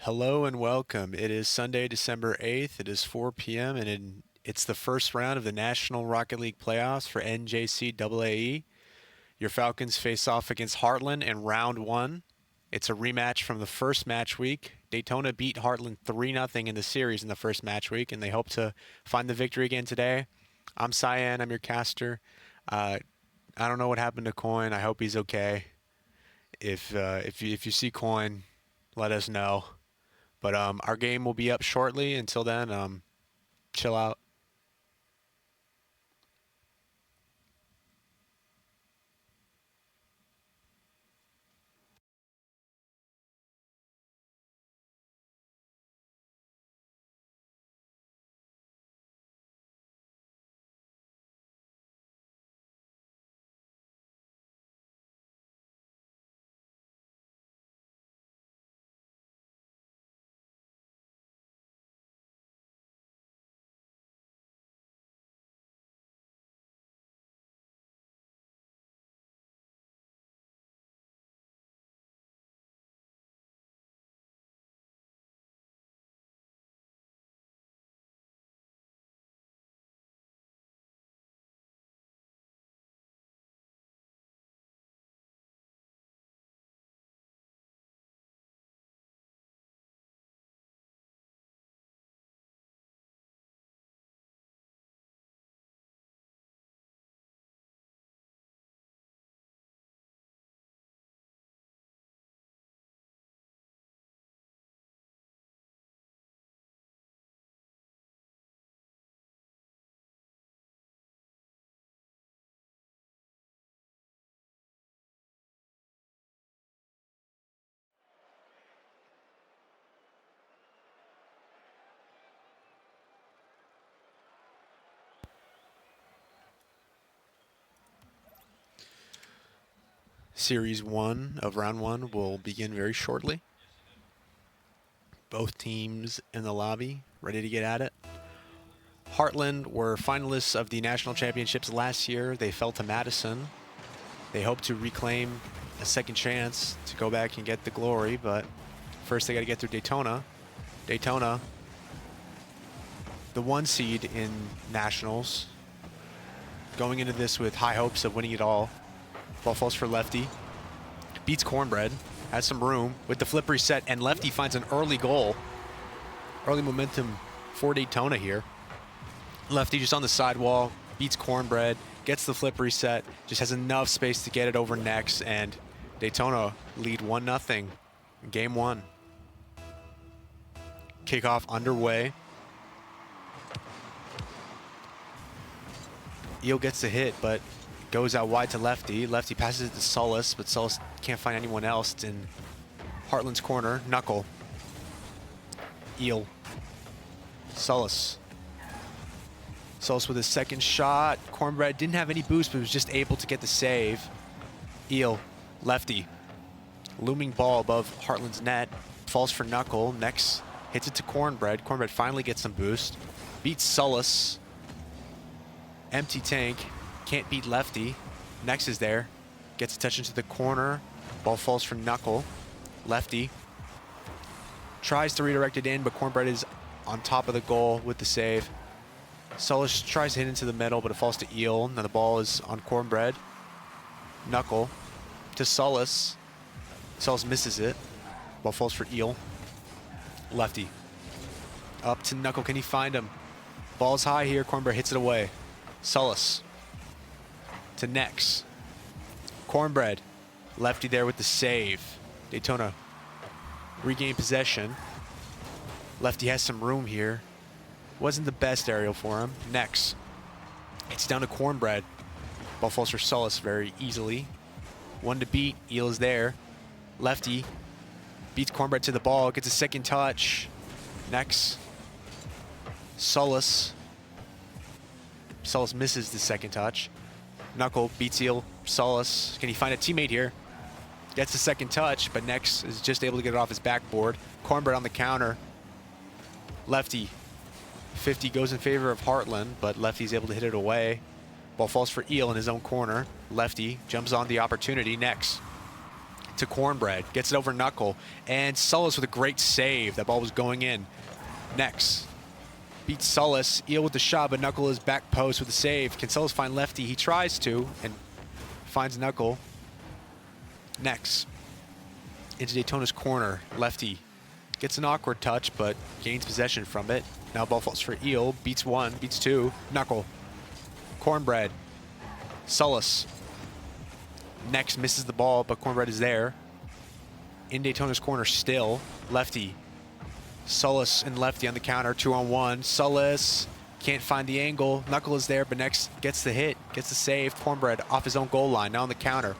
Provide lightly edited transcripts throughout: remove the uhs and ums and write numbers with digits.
Hello and welcome. It is Sunday, December 8th. It is 4 p.m. and it's the first round of the National Rocket League playoffs for NJCAAE. Your Falcons face off against Heartland in round one. It's a rematch from the first match week. Daytona beat Heartland 3-0 in the series in the first match week, and they hope to find the victory again today. I'm Cyan. I'm your caster. I don't know what happened to Coin. I hope he's okay. If you see Coin, let us know. But our game will be up shortly. Until then, chill out. Series 1 of round 1 will begin very shortly. Both teams in the lobby, ready to get at it. Heartland were finalists of the national championships last year. They fell to Madison. They hope to reclaim a second chance to go back and get the glory, but first they got to get through Daytona. Daytona, the 1 seed in nationals, going into this with high hopes of winning it all. Ball falls for Lefty. Beats Cornbread. Has some room with the flip reset, and Lefty finds an early goal. Early momentum for Daytona here. Lefty just on the sidewall. Beats Cornbread. Gets the flip reset. Just has enough space to get it over next, and Daytona lead 1-0. Game 1. Kickoff underway. Eel gets the hit, but goes out wide to Lefty. Lefty passes it to Solace, but Solace can't find anyone else. It's in Heartland's corner. Knuckle. Eel. Solace. Solace with his second shot. Cornbread didn't have any boost, but was just able to get the save. Eel. Lefty. Looming ball above Heartland's net. Falls for Knuckle. Next hits it to Cornbread. Cornbread finally gets some boost. Beats Solace. Empty tank. Can't beat Lefty. Next is there. Gets a touch into the corner. Ball falls for Knuckle. Lefty tries to redirect it in, but Cornbread is on top of the goal with the save. Solace tries to hit into the middle, but it falls to Eel. Now the ball is on Cornbread. Knuckle to Solace. Solace misses it. Ball falls for Eel. Lefty up to Knuckle. Can he find him? Ball's high here. Cornbread hits it away. Solace to Nex. Cornbread. Lefty there with the save. Daytona regain possession. Lefty has some room here. Wasn't the best aerial for him. Nex. It's down to Cornbread. Ball falls for Solace very easily. 1 to beat. Eel is there. Lefty beats Cornbread to the ball. Gets a second touch. Nex. Solace. Solace misses the second touch. Knuckle beats Eel. Solace. Can he find a teammate here? Gets the second touch, but Nex is just able to get it off his backboard. Cornbread on the counter. Lefty. 50 goes in favor of Heartland, but Lefty's able to hit it away. Ball falls for Eel in his own corner. Lefty jumps on the opportunity. Nex to Cornbread. Gets it over Knuckle. And Sullis with a great save. That ball was going in. Next. Beats Sullis. Eel with the shot, but Knuckle is back post with the save. Can Sullis find Lefty? He tries to and finds Knuckle. Next. Into Daytona's corner. Lefty gets an awkward touch, but gains possession from it. Now ball falls for Eel. Beats one, beats two. Knuckle. Cornbread. Sullis. Next misses the ball, but Cornbread is there. In Daytona's corner still. Lefty. Sullis and Lefty on the counter, 2-on-1. Sullis can't find the angle. Knuckle is there, but next gets the hit, gets the save. Cornbread off his own goal line, now on the counter.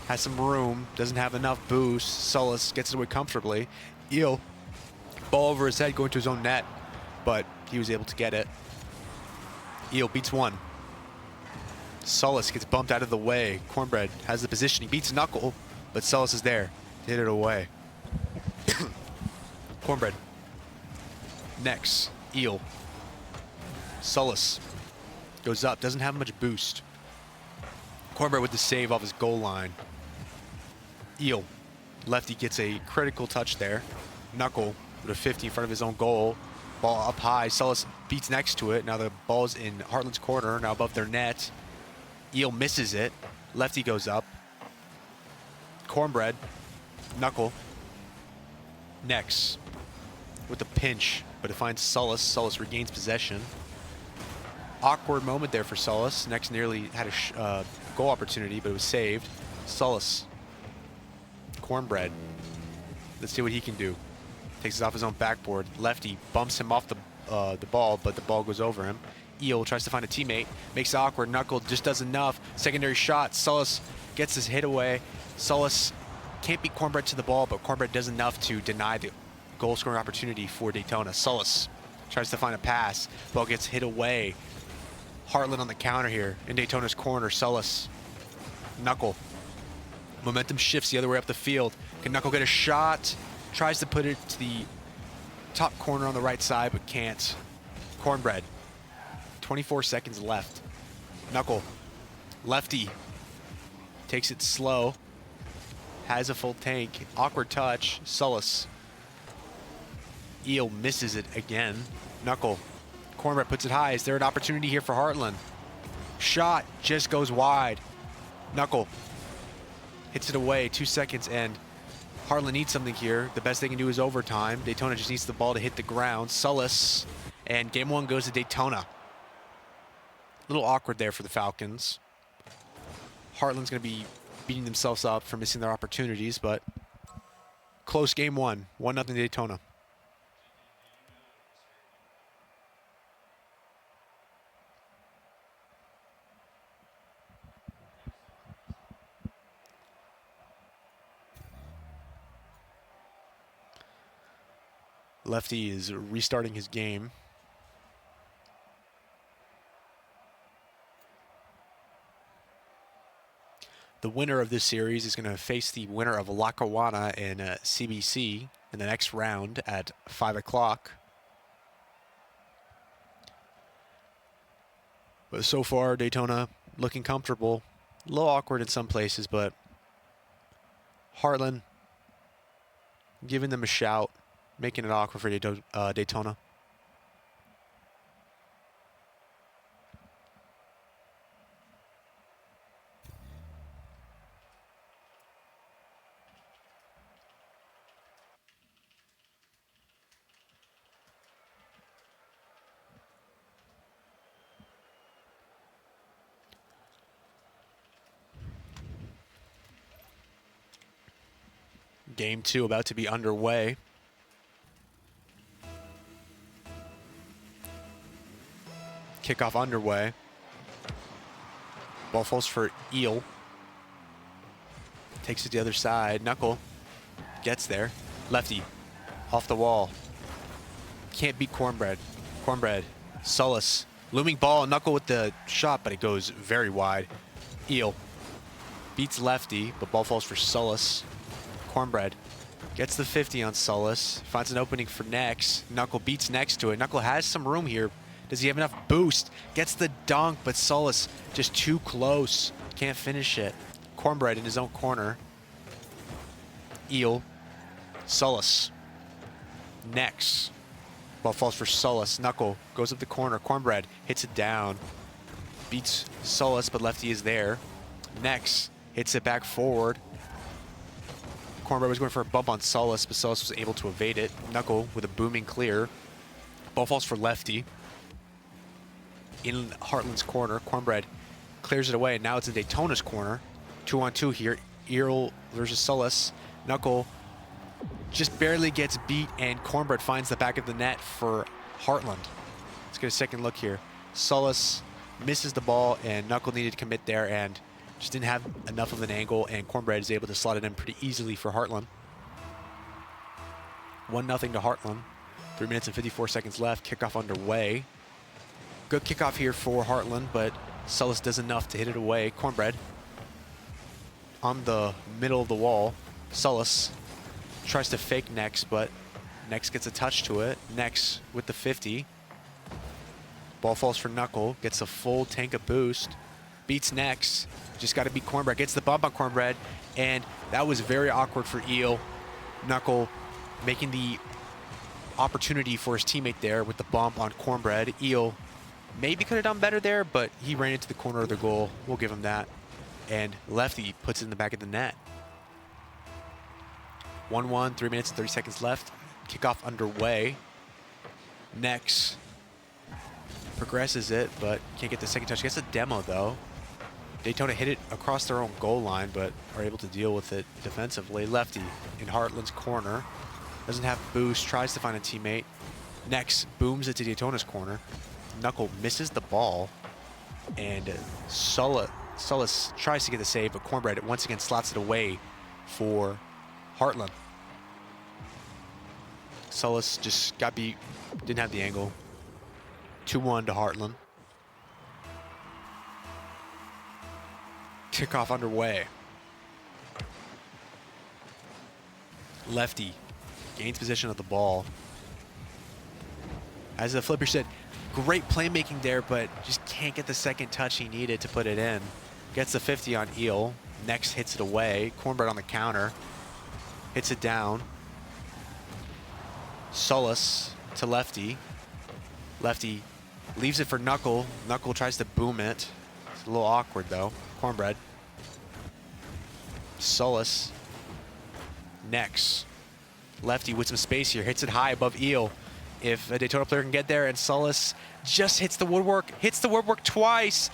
Has some room, doesn't have enough boost. Sullis gets it away comfortably. Eel, ball over his head going to his own net, but he was able to get it. Eel beats one. Sullis gets bumped out of the way. Cornbread has the position. He beats Knuckle, but Sullis is there to hit it away. Cornbread. Next, Eel. Sullis goes up, doesn't have much boost. Cornbread with the save off his goal line. Eel. Lefty gets a critical touch there. Knuckle with a 50 in front of his own goal. Ball up high. Sullis beats next to it. Now the ball's in Heartland's corner, now above their net. Eel misses it. Lefty goes up. Cornbread. Knuckle. Next. With a pinch, but it finds Sullis. Sullis regains possession. Awkward moment there for Sullis. Next nearly had a goal opportunity, but it was saved. Sullis. Cornbread. Let's see what he can do. Takes it off his own backboard. Lefty bumps him off the ball, but the ball goes over him. Eel tries to find a teammate. Makes it awkward. Knuckle just does enough. Secondary shot. Sullis gets his hit away. Sullis can't beat Cornbread to the ball, but Cornbread does enough to deny the goal scoring opportunity for Daytona. Sullis tries to find a pass. Ball gets hit away. Heartland on the counter here in Daytona's corner. Sullis. Knuckle. Momentum shifts the other way up the field. Can Knuckle get a shot? Tries to put it to the top corner on the right side, but can't. Cornbread. 24 seconds left. Knuckle. Lefty. Takes it slow. Has a full tank. Awkward touch. Sullis. Eel misses it again. Knuckle. Cornbread puts it high. Is there an opportunity here for Heartland? Shot just goes wide. Knuckle hits it away. 2 seconds and Heartland needs something here. The best they can do is overtime. Daytona just needs the ball to hit the ground. Sullis, and game one goes to Daytona. A little awkward there for the Falcons. Heartland's going to be beating themselves up for missing their opportunities, but close game one. 1-0 Daytona. Lefty is restarting his game. The winner of this series is going to face the winner of Lackawanna and CBC in the next round at 5 o'clock. But so far, Daytona looking comfortable. A little awkward in some places, but Heartland giving them a shout, making it awkward for Daytona. Game two about to be underway. Kickoff underway. Ball falls for Eel. Takes it to the other side. Knuckle gets there. Lefty off the wall. Can't beat Cornbread. Cornbread. Sullis. Looming ball. Knuckle with the shot, but it goes very wide. Eel beats Lefty, but ball falls for Sullis. Cornbread gets the 50 on Sullis. Finds an opening for Nex. Knuckle beats next to it. Knuckle has some room here. Does he have enough boost? Gets the dunk, but Sullis just too close. Can't finish it. Cornbread in his own corner. Eel. Sullis. Next. Ball falls for Sullis. Knuckle goes up the corner. Cornbread hits it down. Beats Sullis, but lefty is there. Next. Hits it back forward. Cornbread was going for a bump on Sullis, but Sullis was able to evade it. Knuckle with a booming clear. Ball falls for lefty. In Heartland's corner, Cornbread clears it away. Now it's in Daytona's corner. 2-on-2 here. Eel versus Sullis. Knuckle just barely gets beat, and Cornbread finds the back of the net for Heartland. Let's get a second look here. Sullis misses the ball, and Knuckle needed to commit there and just didn't have enough of an angle, and Cornbread is able to slot it in pretty easily for Heartland. 1-0 to Heartland. 3 minutes and 54 seconds left. Kickoff underway. Good kickoff here for Heartland, but Sullis does enough to hit it away. Cornbread on the middle of the wall. Sullis tries to fake Next, but Next gets a touch to it. Next with the 50. Ball falls for Knuckle. Gets a full tank of boost. Beats Next. Just got to beat Cornbread. Gets the bump on Cornbread, and that was very awkward for Eel. Knuckle making the opportunity for his teammate there with the bump on Cornbread. Eel maybe could have done better there, but he ran into the corner of the goal. We'll give him that. And lefty puts it in the back of the net. 1-1, 3 minutes and 30 seconds left. Kickoff underway. Next progresses it, but can't get the second touch. Gets a demo though. Daytona hit it across their own goal line, but are able to deal with it defensively. Lefty in Heartland's corner. Doesn't have boost, tries to find a teammate. Next booms it to Daytona's corner. Knuckle misses the ball, and Sullis tries to get the save, but Cornbread once again slots it away for Heartland. Sullis just got beat, didn't have the angle. 2-1 to Heartland. Kickoff underway. Lefty gains possession of the ball. As the flipper said, great playmaking there, but just can't get the second touch he needed to put it in. Gets the 50 on Eel. Next hits it away. Cornbread on the counter. Hits it down. Sullis to Lefty. Lefty leaves it for Knuckle. Knuckle tries to boom it. It's a little awkward though. Cornbread. Sullis. Next. Lefty with some space here. Hits it high above Eel. If a Daytona player can get there, and Sullis just hits the woodwork. Hits the woodwork twice.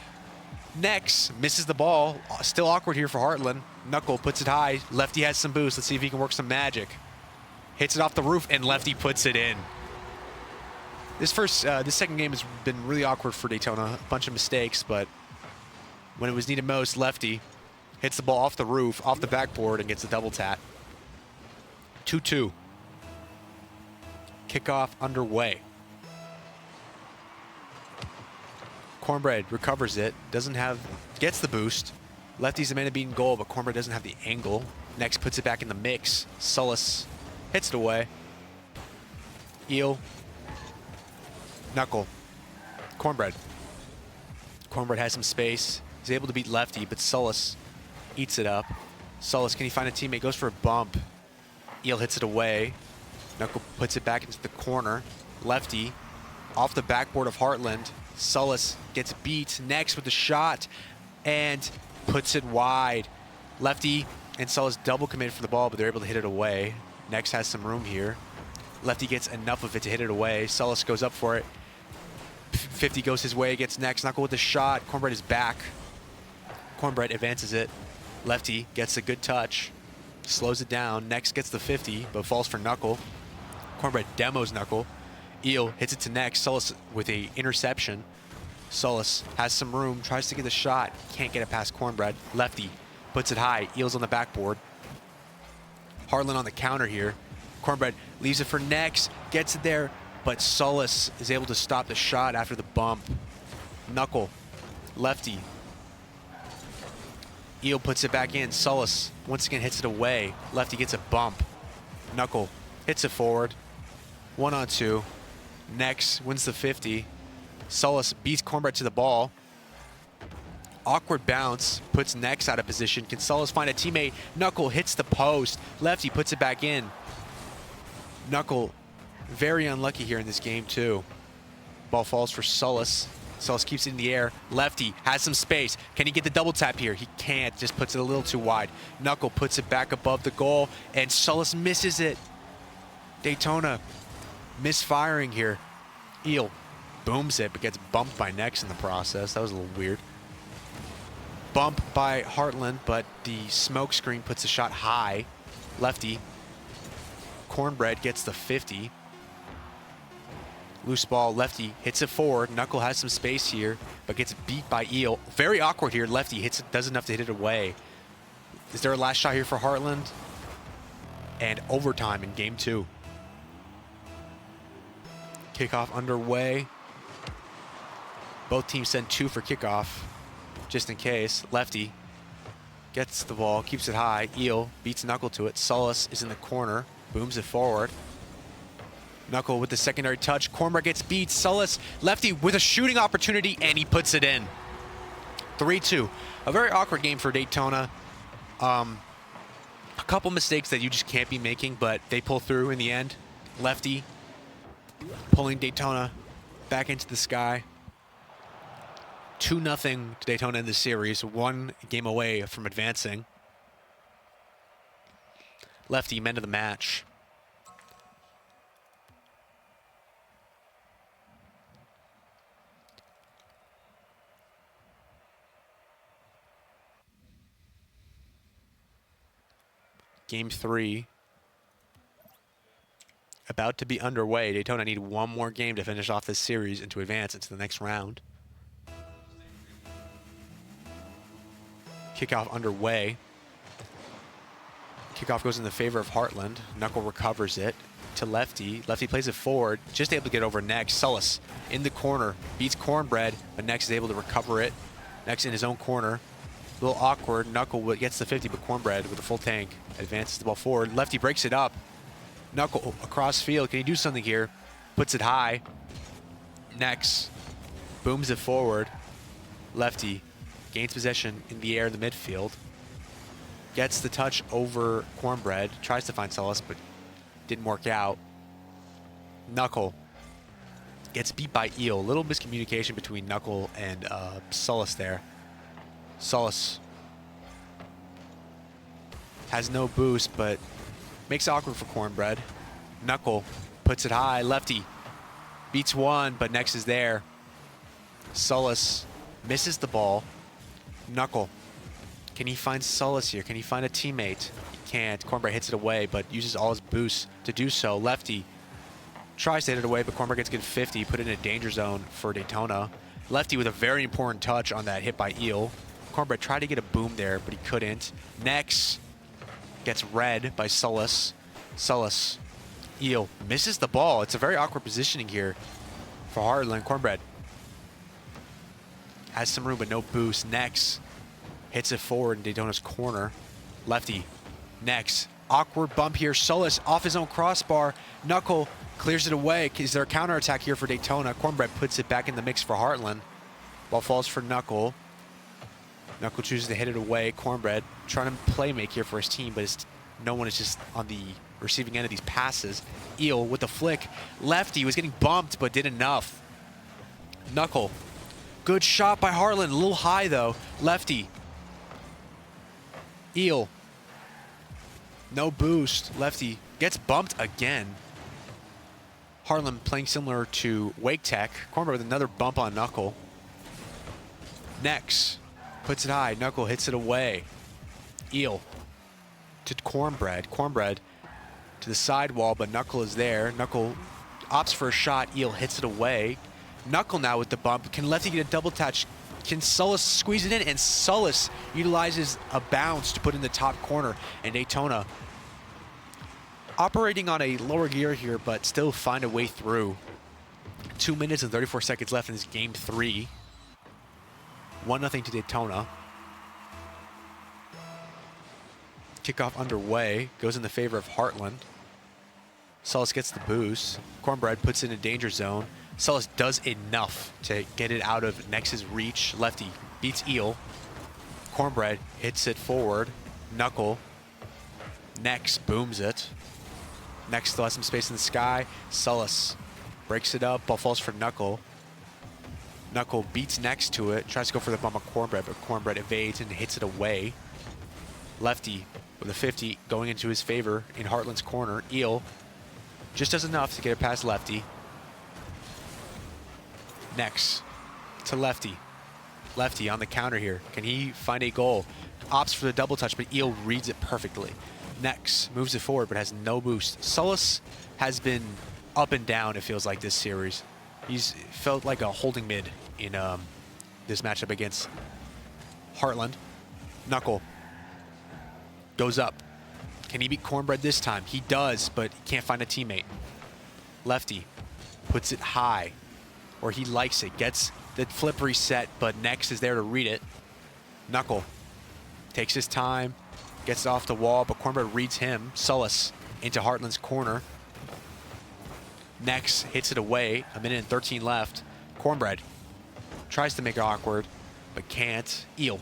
Next, misses the ball. Still awkward here for Heartland. Knuckle puts it high. Lefty has some boost. Let's see if he can work some magic. Hits it off the roof, and Lefty puts it in. This second game has been really awkward for Daytona. A bunch of mistakes, but when it was needed most, Lefty hits the ball off the roof, off the backboard, and gets a double tap. 2-2. Kickoff underway. Cornbread recovers it, gets the boost. Lefty's the man to beat in goal, but Cornbread doesn't have the angle. Next puts it back in the mix. Sullis hits it away. Eel. Knuckle. Cornbread. Cornbread has some space. He's able to beat Lefty, but Sullis eats it up. Sullis, can he find a teammate? Goes for a bump. Eel hits it away. Knuckle puts it back into the corner. Lefty off the backboard of Heartland. Sullis gets beat. Next with the shot and puts it wide. Lefty and Sullis double committed for the ball, but they're able to hit it away. Next has some room here. Lefty gets enough of it to hit it away. Sullis goes up for it. 50 goes his way, gets Next. Knuckle with the shot. Cornbread is back. Cornbread advances it. Lefty gets a good touch. Slows it down. Next gets the 50, but falls for Knuckle. Cornbread demos Knuckle. Eel hits it to Next. Sullis with a interception. Sullis has some room, tries to get the shot. Can't get it past Cornbread. Lefty puts it high. Eel's on the backboard. Heartland on the counter here. Cornbread leaves it for Next. Gets it there, but Sullis is able to stop the shot after the bump. Knuckle. Lefty. Eel puts it back in. Sullis once again hits it away. Lefty gets a bump. Knuckle hits it forward. 1-on-2. Next wins the 50. Sullis beats Cornbread to the ball. Awkward bounce, puts Nex out of position. Can Sullis find a teammate? Knuckle hits the post. Lefty puts it back in. Knuckle, very unlucky here in this game too. Ball falls for Sullis. Sullis keeps it in the air. Lefty has some space. Can he get the double tap here? He can't, just puts it a little too wide. Knuckle puts it back above the goal, and Sullis misses it. Daytona misfiring here. Eel booms it, but gets bumped by Nex in the process. That was a little weird. Bump by Heartland, but the smoke screen puts the shot high. Lefty. Cornbread gets the 50. Loose ball, Lefty hits it forward. Knuckle has some space here, but gets beat by Eel. Very awkward here. Lefty hits it, does enough to hit it away. Is there a last shot here for Heartland? And overtime in game 2. Kickoff underway. Both teams send 2 for kickoff, just in case. Lefty gets the ball, keeps it high. Eel beats Knuckle to it. Sullis is in the corner, booms it forward. Knuckle with the secondary touch. Cornbread gets beat. Sullis, Lefty with a shooting opportunity, and he puts it in. 3-2. A very awkward game for Daytona. A couple mistakes that you just can't be making, but they pull through in the end. Lefty pulling Daytona back into the sky. 2-0 to Daytona in the series. 1 game away from advancing. Lefty, men of the match. Game 3 about to be underway. Daytona need 1 more game to finish off this series and to advance into the next round. Kickoff underway. Kickoff goes in the favor of Heartland. Knuckle recovers it to Lefty. Lefty plays it forward, just able to get over Nex. Sullis in the corner, beats Cornbread, but Nex is able to recover it. Nex in his own corner. A little awkward. Knuckle gets the 50, but Cornbread with a full tank advances the ball forward. Lefty breaks it up. Knuckle across field. Can he do something here? Puts it high. Nex booms it forward. Lefty gains possession in the air in the midfield. Gets the touch over Cornbread. Tries to find Sullis, but didn't work out. Knuckle gets beat by Eel. A little miscommunication between Knuckle and Sullis there. Sullis has no boost, but makes it awkward for Cornbread. Knuckle puts it high. Lefty beats one, but Nex is there. Sullis misses the ball. Knuckle, can he find Sullis here? Can he find a teammate? He can't. Cornbread hits it away, but uses all his boost to do so. Lefty tries to hit it away, but Cornbread gets good 50, put it in a danger zone for Daytona. Lefty with a very important touch on that hit by Eel. Cornbread tried to get a boom there, but he couldn't. Nex gets read by Sullis. Sullis, Eel misses the ball. It's a very awkward positioning here for Heartland. Cornbread has some room, but no boost. Nex hits it forward in Daytona's corner. Lefty, Nex, awkward bump here. Sullis off his own crossbar. Knuckle clears it away. Is there a counterattack here for Daytona? Cornbread puts it back in the mix for Heartland. Ball falls for Knuckle. Knuckle chooses to hit it away. Cornbread trying to play make here for his team, but no one is just on the receiving end of these passes. Eel with the flick. Lefty was getting bumped, but did enough. Knuckle, good shot by Heartland. A little high, though. Lefty. Eel. No boost. Lefty gets bumped again. Heartland playing similar to Wake Tech. Cornbread with another bump on Knuckle. Nex puts it high. Knuckle hits it away. Eel to Cornbread. Cornbread to the sidewall, but Knuckle is there. Knuckle opts for a shot. Eel hits it away. Knuckle now with the bump. Can Lefty get a double touch? Can Sullis squeeze it in? And Sullis utilizes a bounce to put in the top corner. And Daytona operating on a lower gear here, but still find a way through. 2 minutes and 34 seconds left in this game 3. 1-0 to Daytona. Kickoff underway. Goes in the favor of Heartland. Sullis gets the boost. Cornbread puts it in a danger zone. Sullis does enough to get it out of Nex's reach. Lefty beats Eel. Cornbread hits it forward. Knuckle. Next booms it. Next still has some space in the sky. Sullis breaks it up. Ball falls for Knuckle. Knuckle beats next to it. Tries to go for the bump on Cornbread, but Cornbread evades and hits it away. Lefty with a 50 going into his favor in Heartland's corner. Eel just does enough to get it past Lefty. Next to Lefty. Lefty on the counter here. Can he find a goal? Opts for the double touch, but Eel reads it perfectly. Next moves it forward, but has no boost. Sullis has been up and down, it feels like, this series. He's felt like a holding mid in this matchup against Heartland. Knuckle goes up. Can he beat Cornbread this time? He does, but he can't find a teammate. Lefty puts it high, or he likes it. Gets the flip reset, but Next is there to read it. Knuckle takes his time, gets it off the wall, but Cornbread reads him. Sullis into Heartland's corner. Next hits it away. 1:13 left. Cornbread tries to make it awkward, but can't. Eel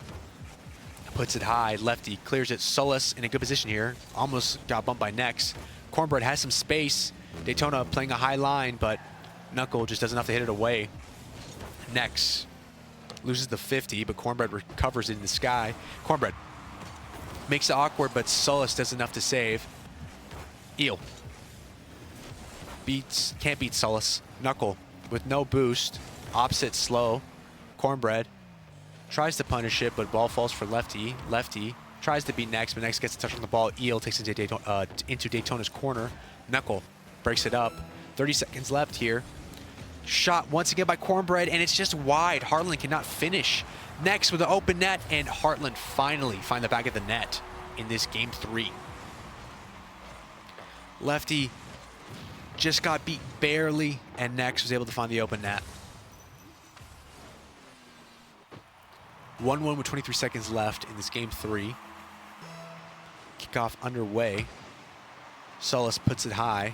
puts it high. Lefty clears it. Sullis in a good position here. Almost got bumped by Next. Cornbread has some space. Daytona playing a high line, but Knuckle just does enough to hit it away. Next loses the 50, but Cornbread recovers it in the sky. Cornbread makes it awkward, but Sullis does enough to save. Eel can't beat Sullis. Knuckle with no boost, opposite slow. Cornbread tries to punish it, but ball falls for Lefty. Lefty tries to beat Next, but Next gets a touch on the ball. Eel takes it into Daytona's corner. Knuckle breaks it up. 30 seconds left here. Shot once again by Cornbread, and it's just wide. Heartland cannot finish. Next with the open net, and Heartland finally find the back of the net in this game 3. Lefty just got beat barely, and Next was able to find the open net. 1-1 with 23 seconds left in this game 3. Kickoff underway. Sullis puts it high.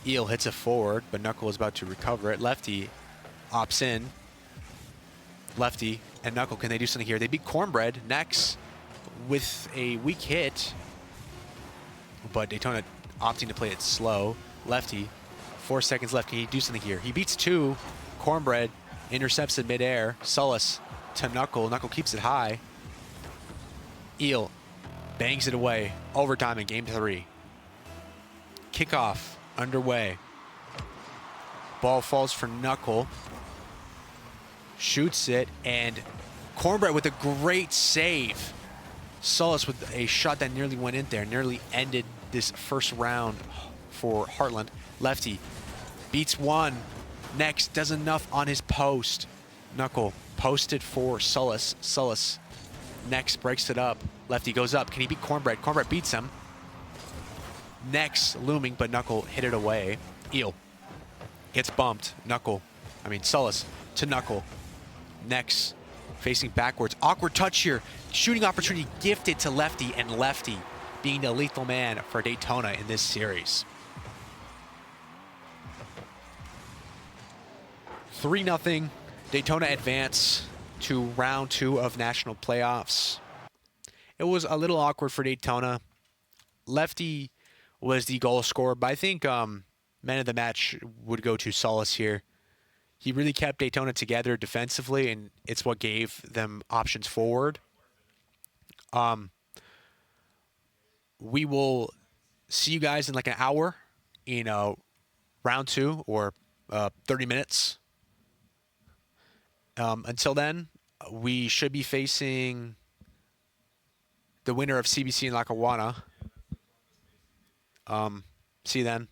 Eel hits it forward, but Knuckle is about to recover it. Lefty opts in. Lefty and Knuckle, can they do something here? They beat Cornbread. Next with a weak hit, but Daytona opting to play it slow. Lefty, 4 seconds left. Can he do something here? He beats 2. Cornbread intercepts it midair. Sullis to Knuckle. Knuckle keeps it high. Eel bangs it away. Overtime in game 3. Kickoff underway. Ball falls for Knuckle. Shoots it, and Cornbread with a great save. Sullis with a shot that nearly went in there, nearly ended this first round for Heartland. Lefty beats 1. Next does enough on his post. Knuckle posted for Sullis. Sullis Next breaks it up. Lefty goes up. Can he beat Cornbread? Cornbread beats him. Next looming, but Knuckle hit it away. Eel gets bumped. Sullis to Knuckle. Next facing backwards. Awkward touch here. Shooting opportunity gifted to Lefty, and Lefty being the lethal man for Daytona in this series. 3-0. Daytona advance to round 2 of national playoffs. It was a little awkward for Daytona. Lefty was the goal scorer, but I think man of the match would go to Sullis here. He really kept Daytona together defensively, and it's what gave them options forward. We will see you guys in like an hour in round 2 or 30 minutes. Until then, we should be facing the winner of CBC and Lackawanna. See you then.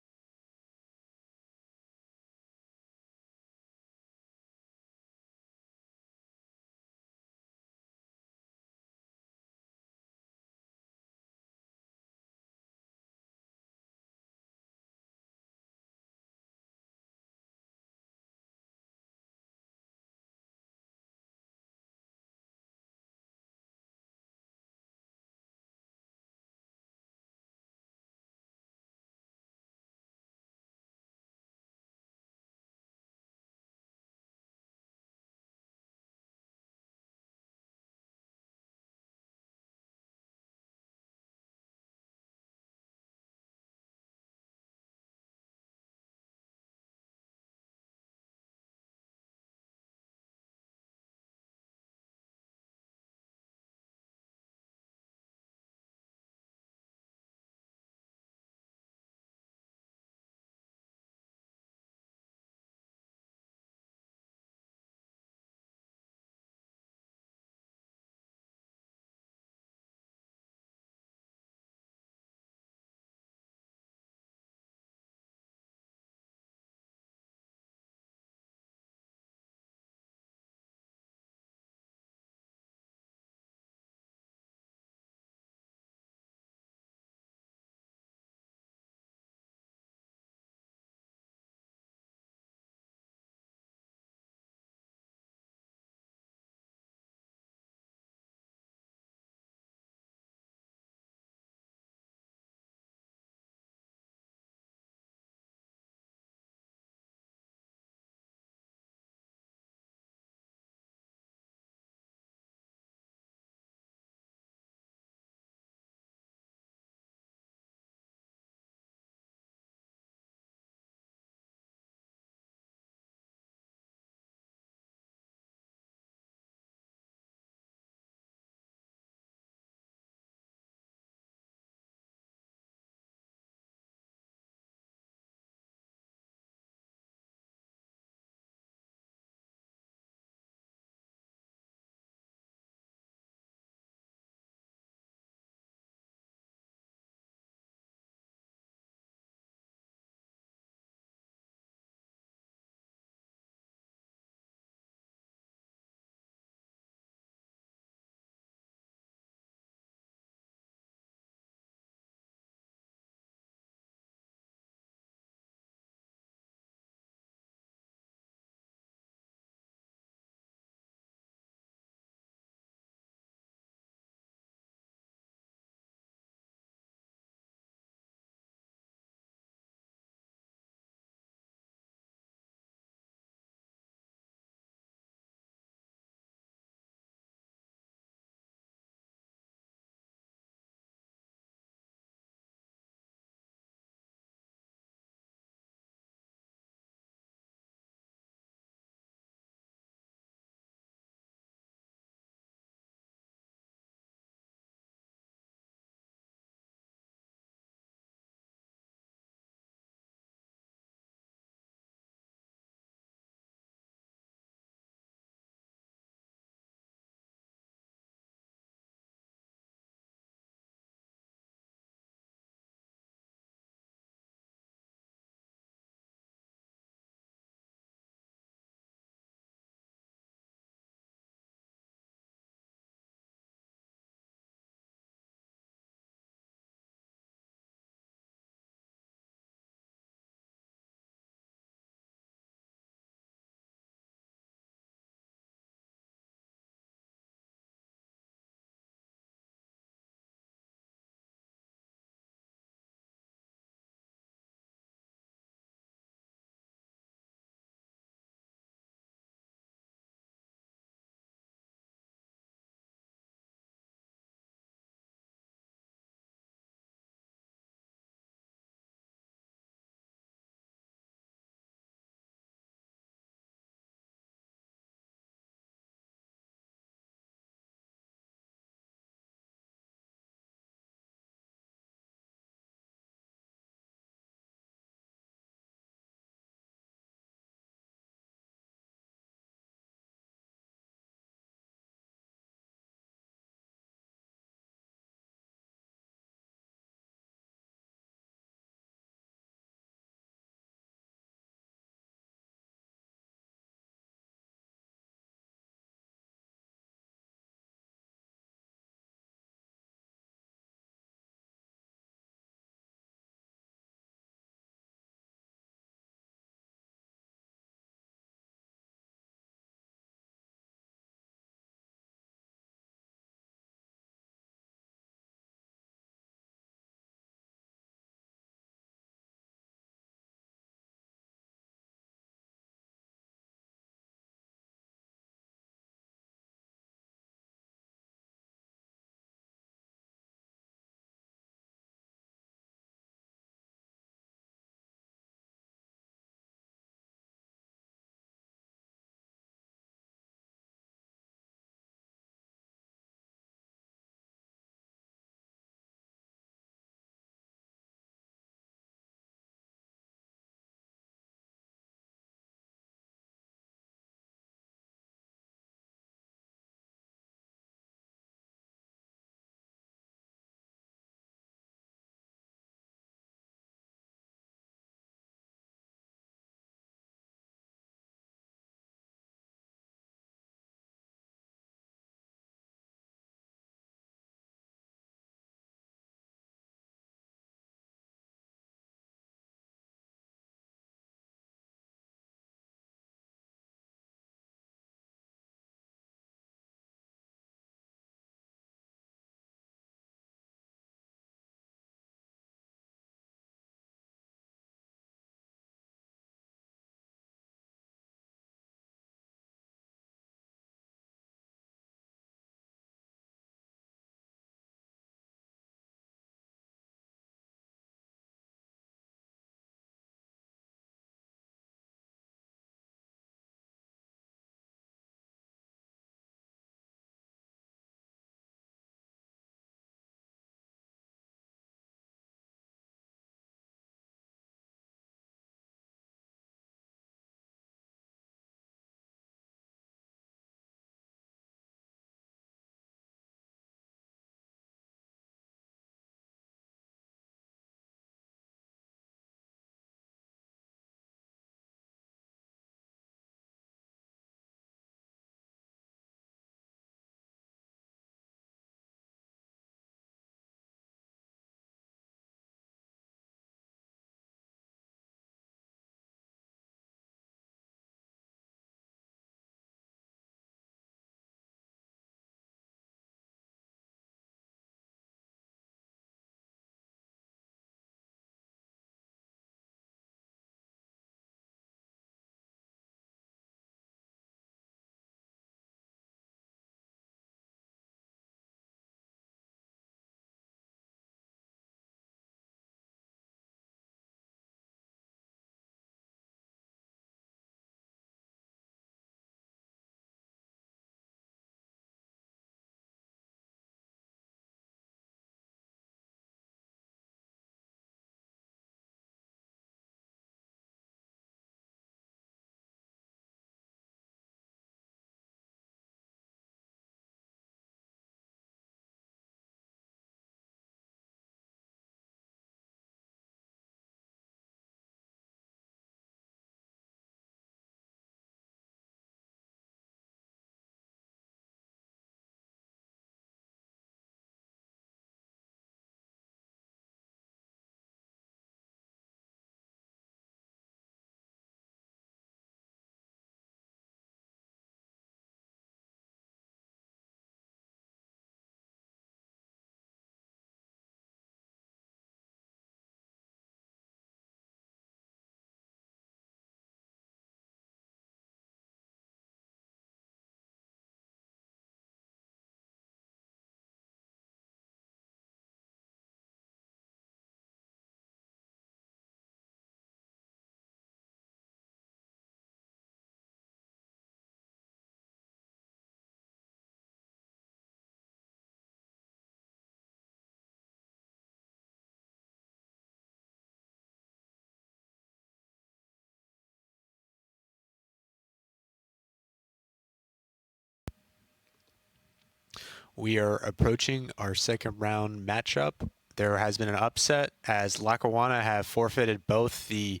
We are approaching our second round matchup. There has been an upset as Lackawanna have forfeited both the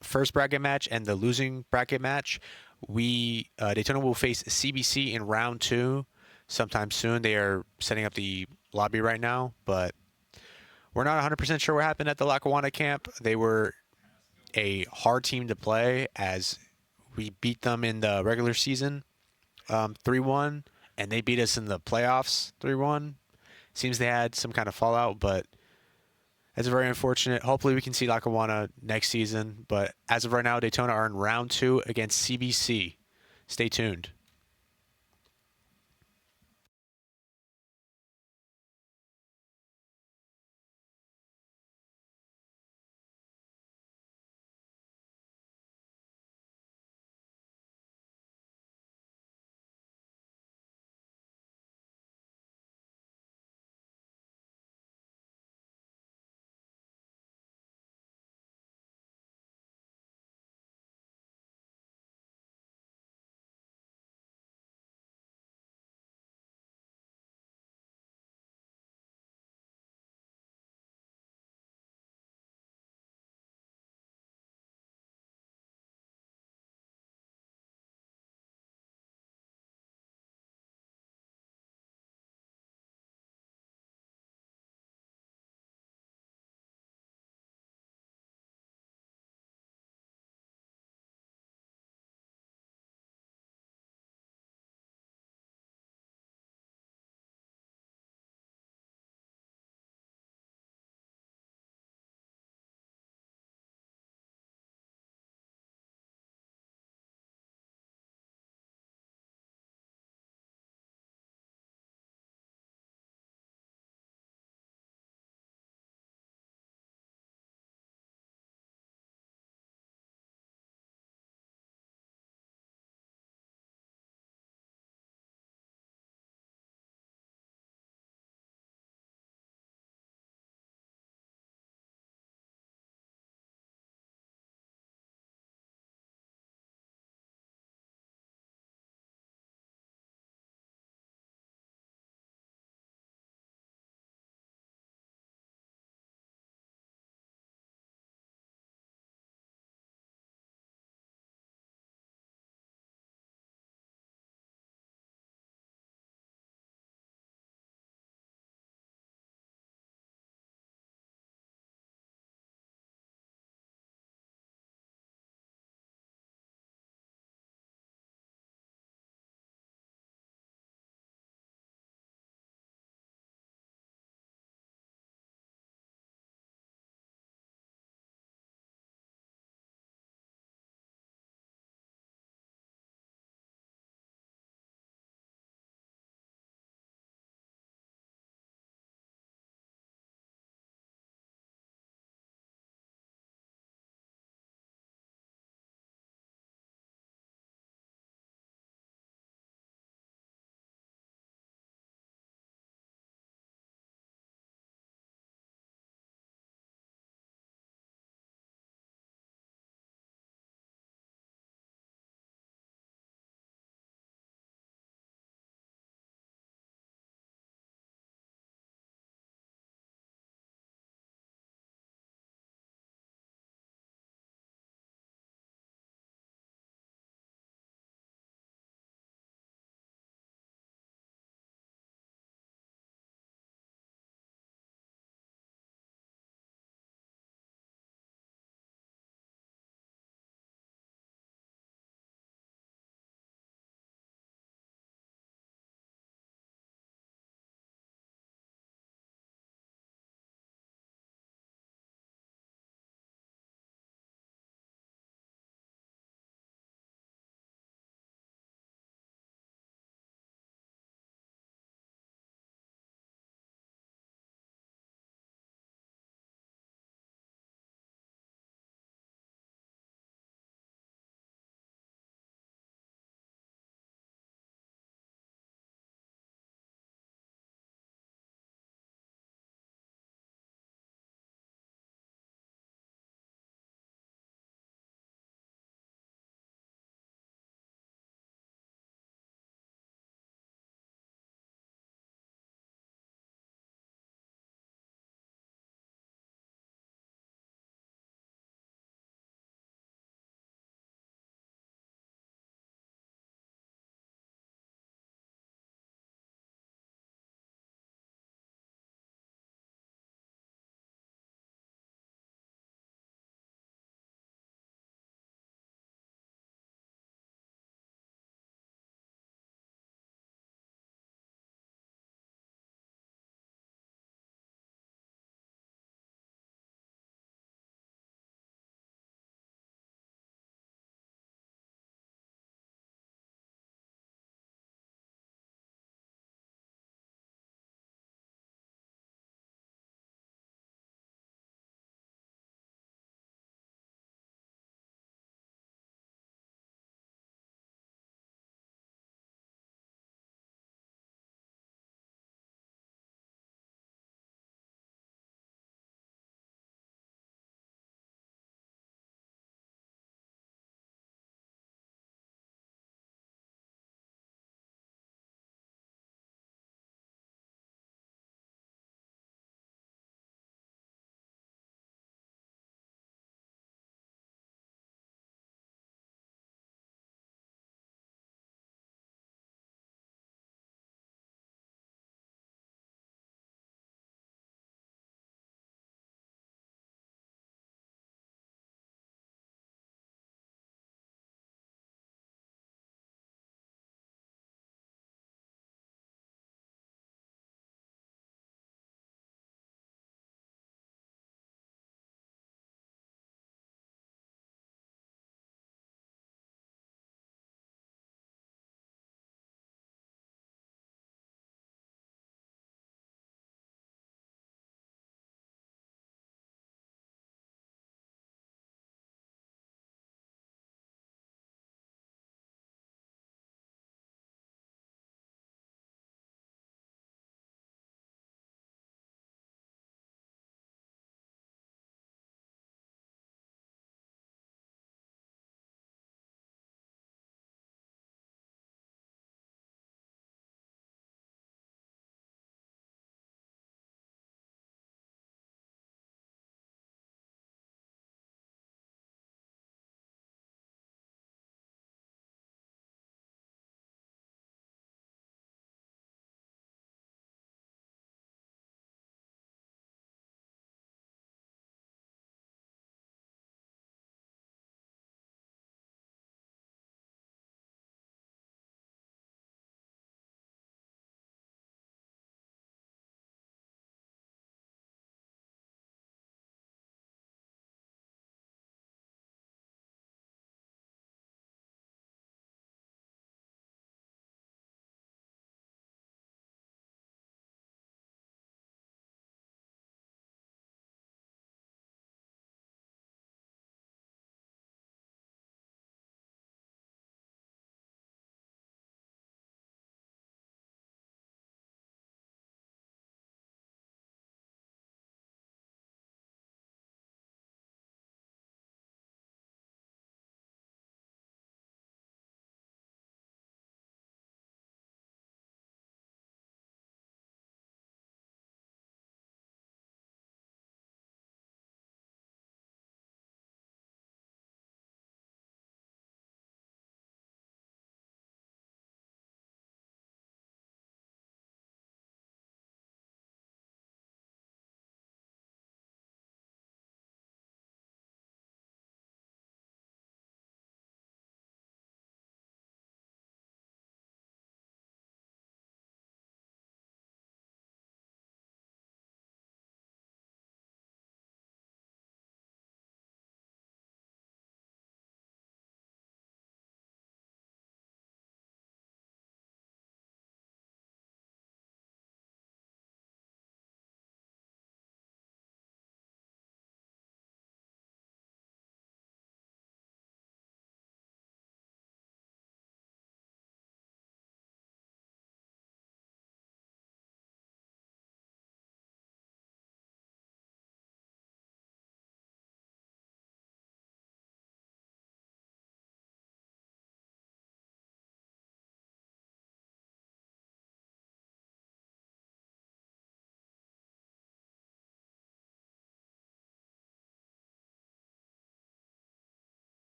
first bracket match and the losing bracket match. Daytona will face CBC in round 2 sometime soon. They are setting up the lobby right now, but we're not 100% sure what happened at the Lackawanna camp. They were a hard team to play as we beat them in the regular season 3-1, and they beat us in the playoffs 3-1. Seems they had some kind of fallout, but it's very unfortunate. Hopefully we can see Lackawanna next season, but as of right now, Daytona are in round 2 against CBC. Stay tuned.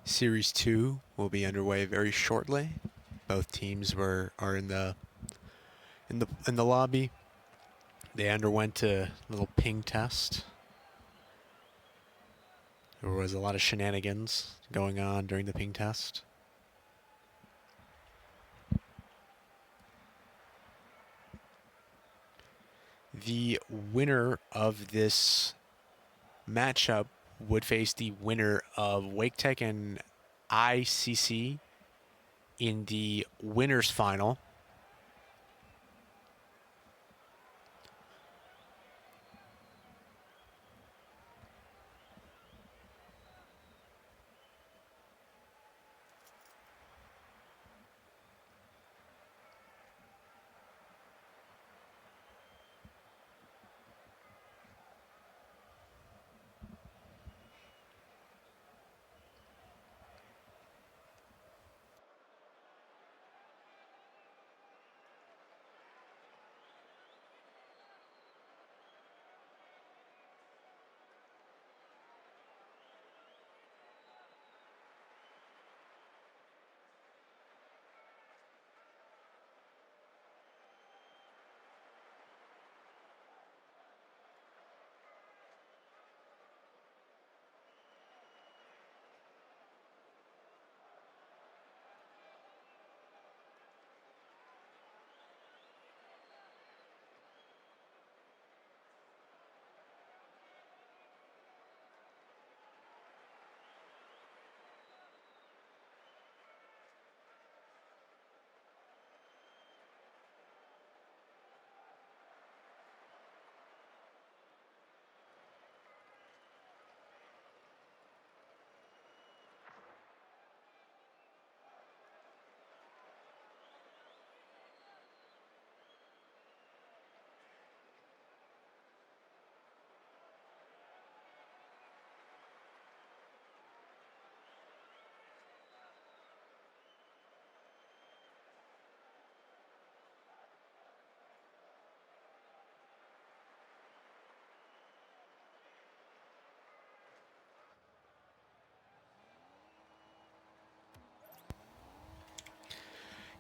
Series 2 will be underway very shortly. Both teams are in the lobby. They underwent a little ping test. There was a lot of shenanigans going on during the ping test. The winner of this matchup would face the winner of Wake Tech and ICC in the winners final.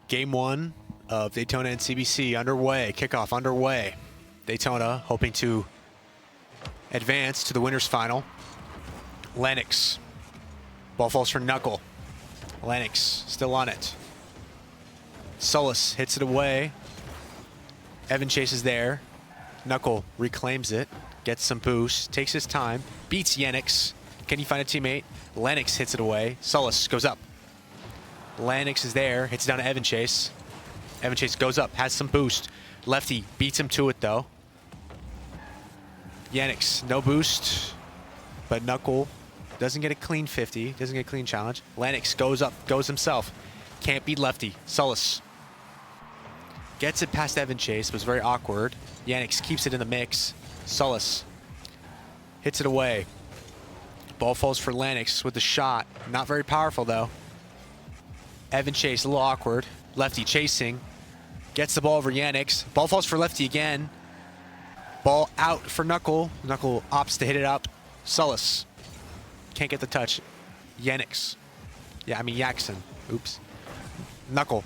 Game 1 of Daytona and CBC underway. Kickoff underway. Daytona hoping to advance to the winners final. Lennox. Ball falls for Knuckle. Lennox still on it. Solis hits it away. Evan Chase is there. Knuckle reclaims it. Gets some boost. Takes his time. Beats Yenix. Can he find a teammate? Lennox hits it away. Solis goes up. Lennox is there, hits it down to Evan Chase. Evan Chase goes up, has some boost. Lefty beats him to it though. Yenix, no boost, but Knuckle doesn't get a clean 50, doesn't get a clean challenge. Lennox goes up, goes himself. Can't beat Lefty. Solis gets it past Evan Chase, was very awkward. Yenix keeps it in the mix. Solis hits it away. Ball falls for Lennox with the shot. Not very powerful though. Evan Chase, a little awkward. Lefty chasing. Gets the ball over Yenix. Ball falls for Lefty again. Ball out for Knuckle. Knuckle opts to hit it up. Solis can't get the touch. Yenix. Yaxon. Oops. Knuckle.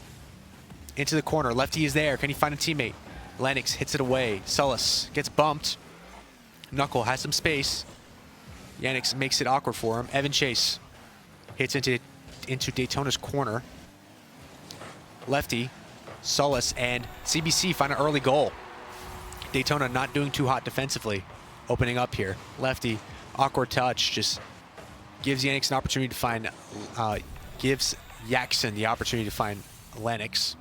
Into the corner. Lefty is there. Can he find a teammate? Lennox hits it away. Solis gets bumped. Knuckle has some space. Yenix makes it awkward for him. Evan Chase hits into Daytona's corner. Lefty, Solis, and CBC find an early goal. Daytona not doing too hot defensively. Opening up here. Lefty, awkward touch, just gives Yenix an opportunity to find, gives Yaxon the opportunity to find Lennox.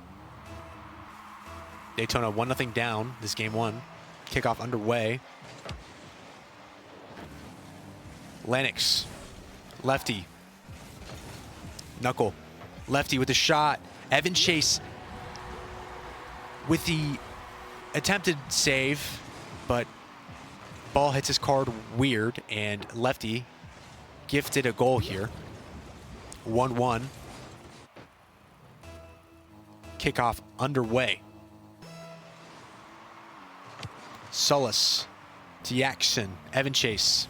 Daytona 1-0 down this game 1. Kickoff underway. Lennox, Lefty, Knuckle, Lefty with a shot. Evan Chase with the attempted save, but ball hits his card weird, and Lefty gifted a goal here. 1-1. Kickoff underway. Solis to Yaxon. Evan Chase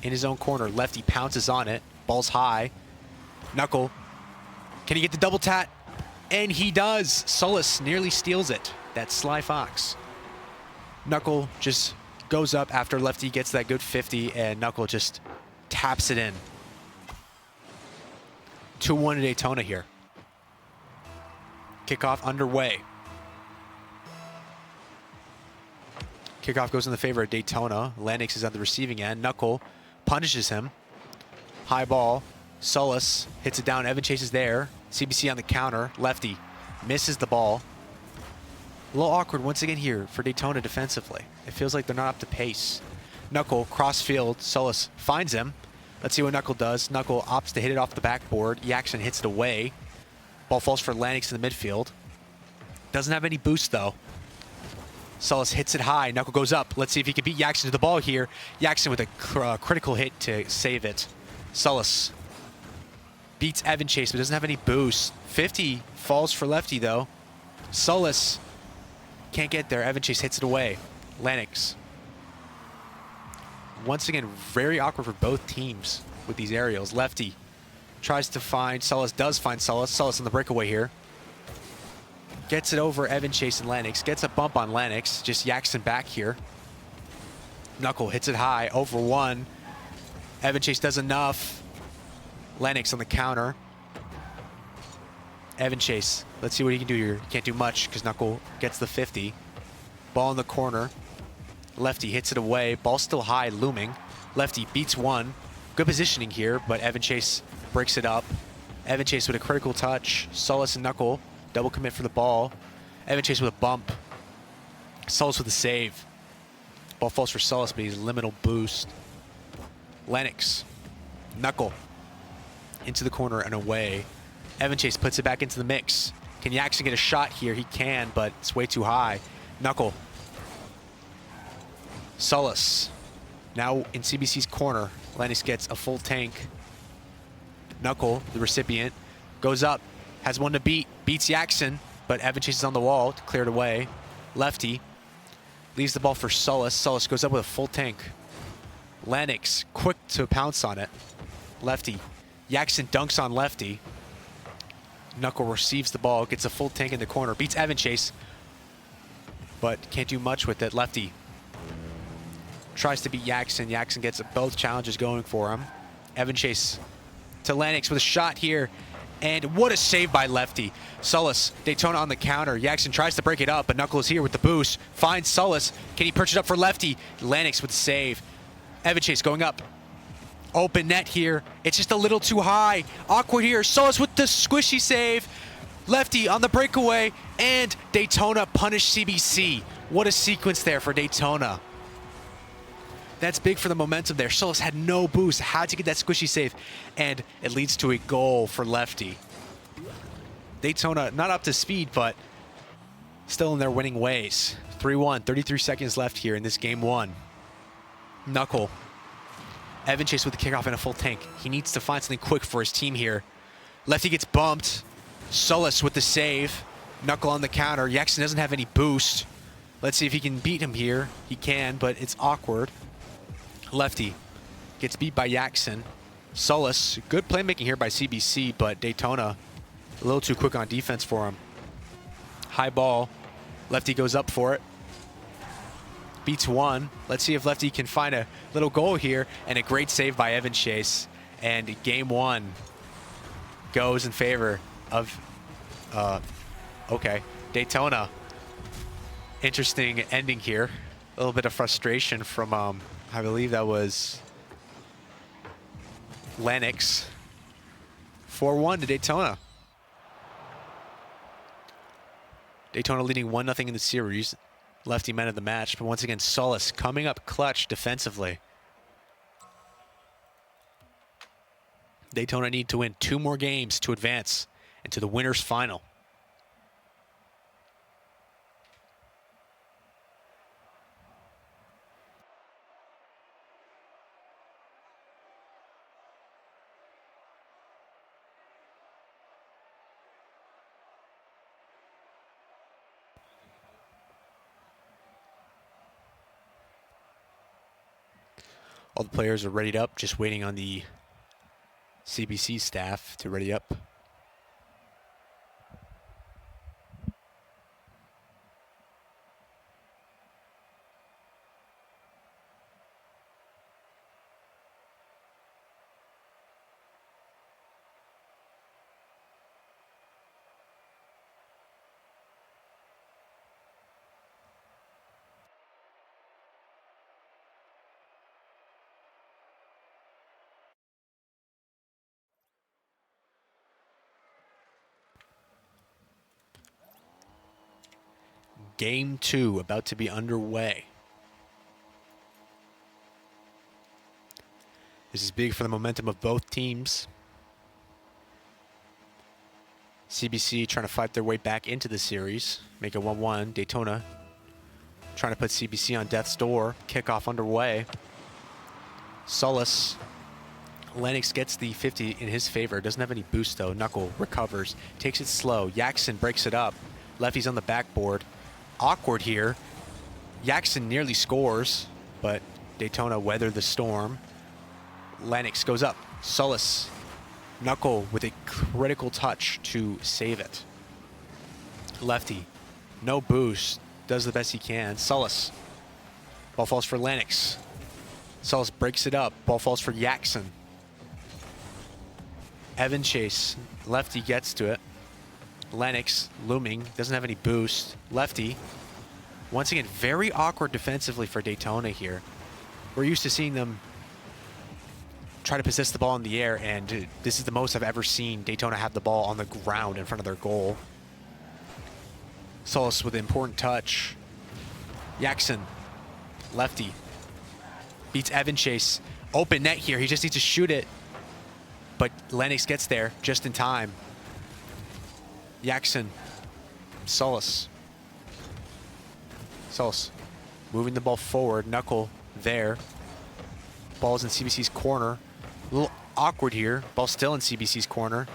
in his own corner. Lefty pounces on it. Ball's high. Knuckle, can he get the double tat? And he does. Solis nearly steals it. That Sly Fox. Knuckle just goes up after Lefty gets that good 50, and Knuckle just taps it in. 2-1 to Daytona here. Kickoff underway. Kickoff goes in the favor of Daytona. Lennox is on the receiving end. Knuckle punishes him. High ball. Solis hits it down. Evan Chase is there. CBC on the counter. Lefty misses the ball. A little awkward once again here for Daytona defensively. It feels like they're not up to pace. Knuckle, cross field. Solis finds him. Let's see what Knuckle does. Knuckle opts to hit it off the backboard. Jackson hits it away. Ball falls for Lennox in the midfield. Doesn't have any boost though. Solis hits it high. Knuckle goes up. Let's see if he can beat Jackson to the ball here. Jackson with a critical hit to save it. Solis beats Evan Chase, but doesn't have any boost. 50 falls for Lefty, though. Solis can't get there. Evan Chase hits it away. Lennox. Once again, very awkward for both teams with these aerials. Lefty tries to find Solis, does find Solis. Solis on the breakaway here. Gets it over Evan Chase and Lennox. Gets a bump on Lennox. Just Jackson back here. Knuckle hits it high. Over one. Evan Chase does enough. Lennox on the counter. Evan Chase. Let's see what he can do here. He can't do much because Knuckle gets the 50. Ball in the corner. Lefty hits it away. Ball still high, looming. Lefty beats one. Good positioning here, but Evan Chase breaks it up. Evan Chase with a critical touch. Solis and Knuckle double commit for the ball. Evan Chase with a bump. Solis with a save. Ball falls for Solis, but he's liminal boost. Lennox. Knuckle. Into the corner and away. Evan Chase puts it back into the mix. Can Jackson get a shot here? He can, but it's way too high. Knuckle. Solis. Now in CBC's corner. Lennox gets a full tank. Knuckle, the recipient, goes up. Has one to beat. Beats Jackson, but Evan Chase is on the wall to clear it away. Lefty leaves the ball for Solis. Solis goes up with a full tank. Lennox, quick to pounce on it. Lefty. Jackson dunks on Lefty. Knuckle receives the ball, gets a full tank in the corner, beats Evan Chase, but can't do much with it. Lefty tries to beat Jackson. Jackson gets both challenges going for him. Evan Chase to Lennox with a shot here, and what a save by Lefty. Solis, Daytona on the counter. Jackson tries to break it up, but Knuckle is here with the boost. Finds Solis. Can he perch it up for Lefty? Lennox with the save. Evan Chase going up. Open net here. It's just a little too high. Awkward here. Solis with the squishy save. Lefty on the breakaway. And Daytona punished CBC. What a sequence there for Daytona. That's big for the momentum there. Solis had no boost. Had to get that squishy save. And it leads to a goal for Lefty. Daytona not up to speed, but still in their winning ways. 3-1. 33 seconds left here in this game one. Knuckle. Evan Chase with the kickoff and a full tank. He needs to find something quick for his team here. Lefty gets bumped. Solis with the save. Knuckle on the counter. Jackson doesn't have any boost. Let's see if he can beat him here. He can, but it's awkward. Lefty gets beat by Jackson. Solis, good playmaking here by CBC, but Daytona a little too quick on defense for him. High ball. Lefty goes up for it. Beats one. Let's see if Lefty can find a little goal here, and a great save by Evan Chase. And game one goes in favor of, Daytona. Interesting ending here. A little bit of frustration from, I believe that was Lennox. 4-1 to Daytona. Daytona leading 1-0 in the series. Lefty man of the match, but once again, Solis coming up clutch defensively. Daytona need to win 2 more games to advance into the winner's final. All the players are readied up, just waiting on the CBC staff to ready up. Game 2 about to be underway. This is big for the momentum of both teams. CBC trying to fight their way back into the series. Make it 1-1. Daytona trying to put CBC on death's door. Kickoff underway. Solace. Lennox gets the 50 in his favor. Doesn't have any boost though. Knuckle recovers. Takes it slow. Jackson breaks it up. Lefty's on the backboard. Awkward here. Jackson nearly scores, but Daytona weathered the storm. Lennox goes up. Solace. Knuckle with a critical touch to save it. Lefty. No boost. Does the best he can. Solace. Ball falls for Lennox. Solace breaks it up. Ball falls for Jackson. Evan Chase. Lefty gets to it. Lennox looming. Doesn't have any boost. Lefty. Once again, very awkward defensively for Daytona here. We're used to seeing them try to possess the ball in the air, and this is the most I've ever seen Daytona have the ball on the ground in front of their goal. Solace with an important touch. Jackson. Lefty. Beats Evan Chase. Open net here. He just needs to shoot it. But Lennox gets there just in time. Jackson. Solace. Solace moving the ball forward. Knuckle there. Ball's in CBC's corner. A little awkward here. Ball still in CBC's corner.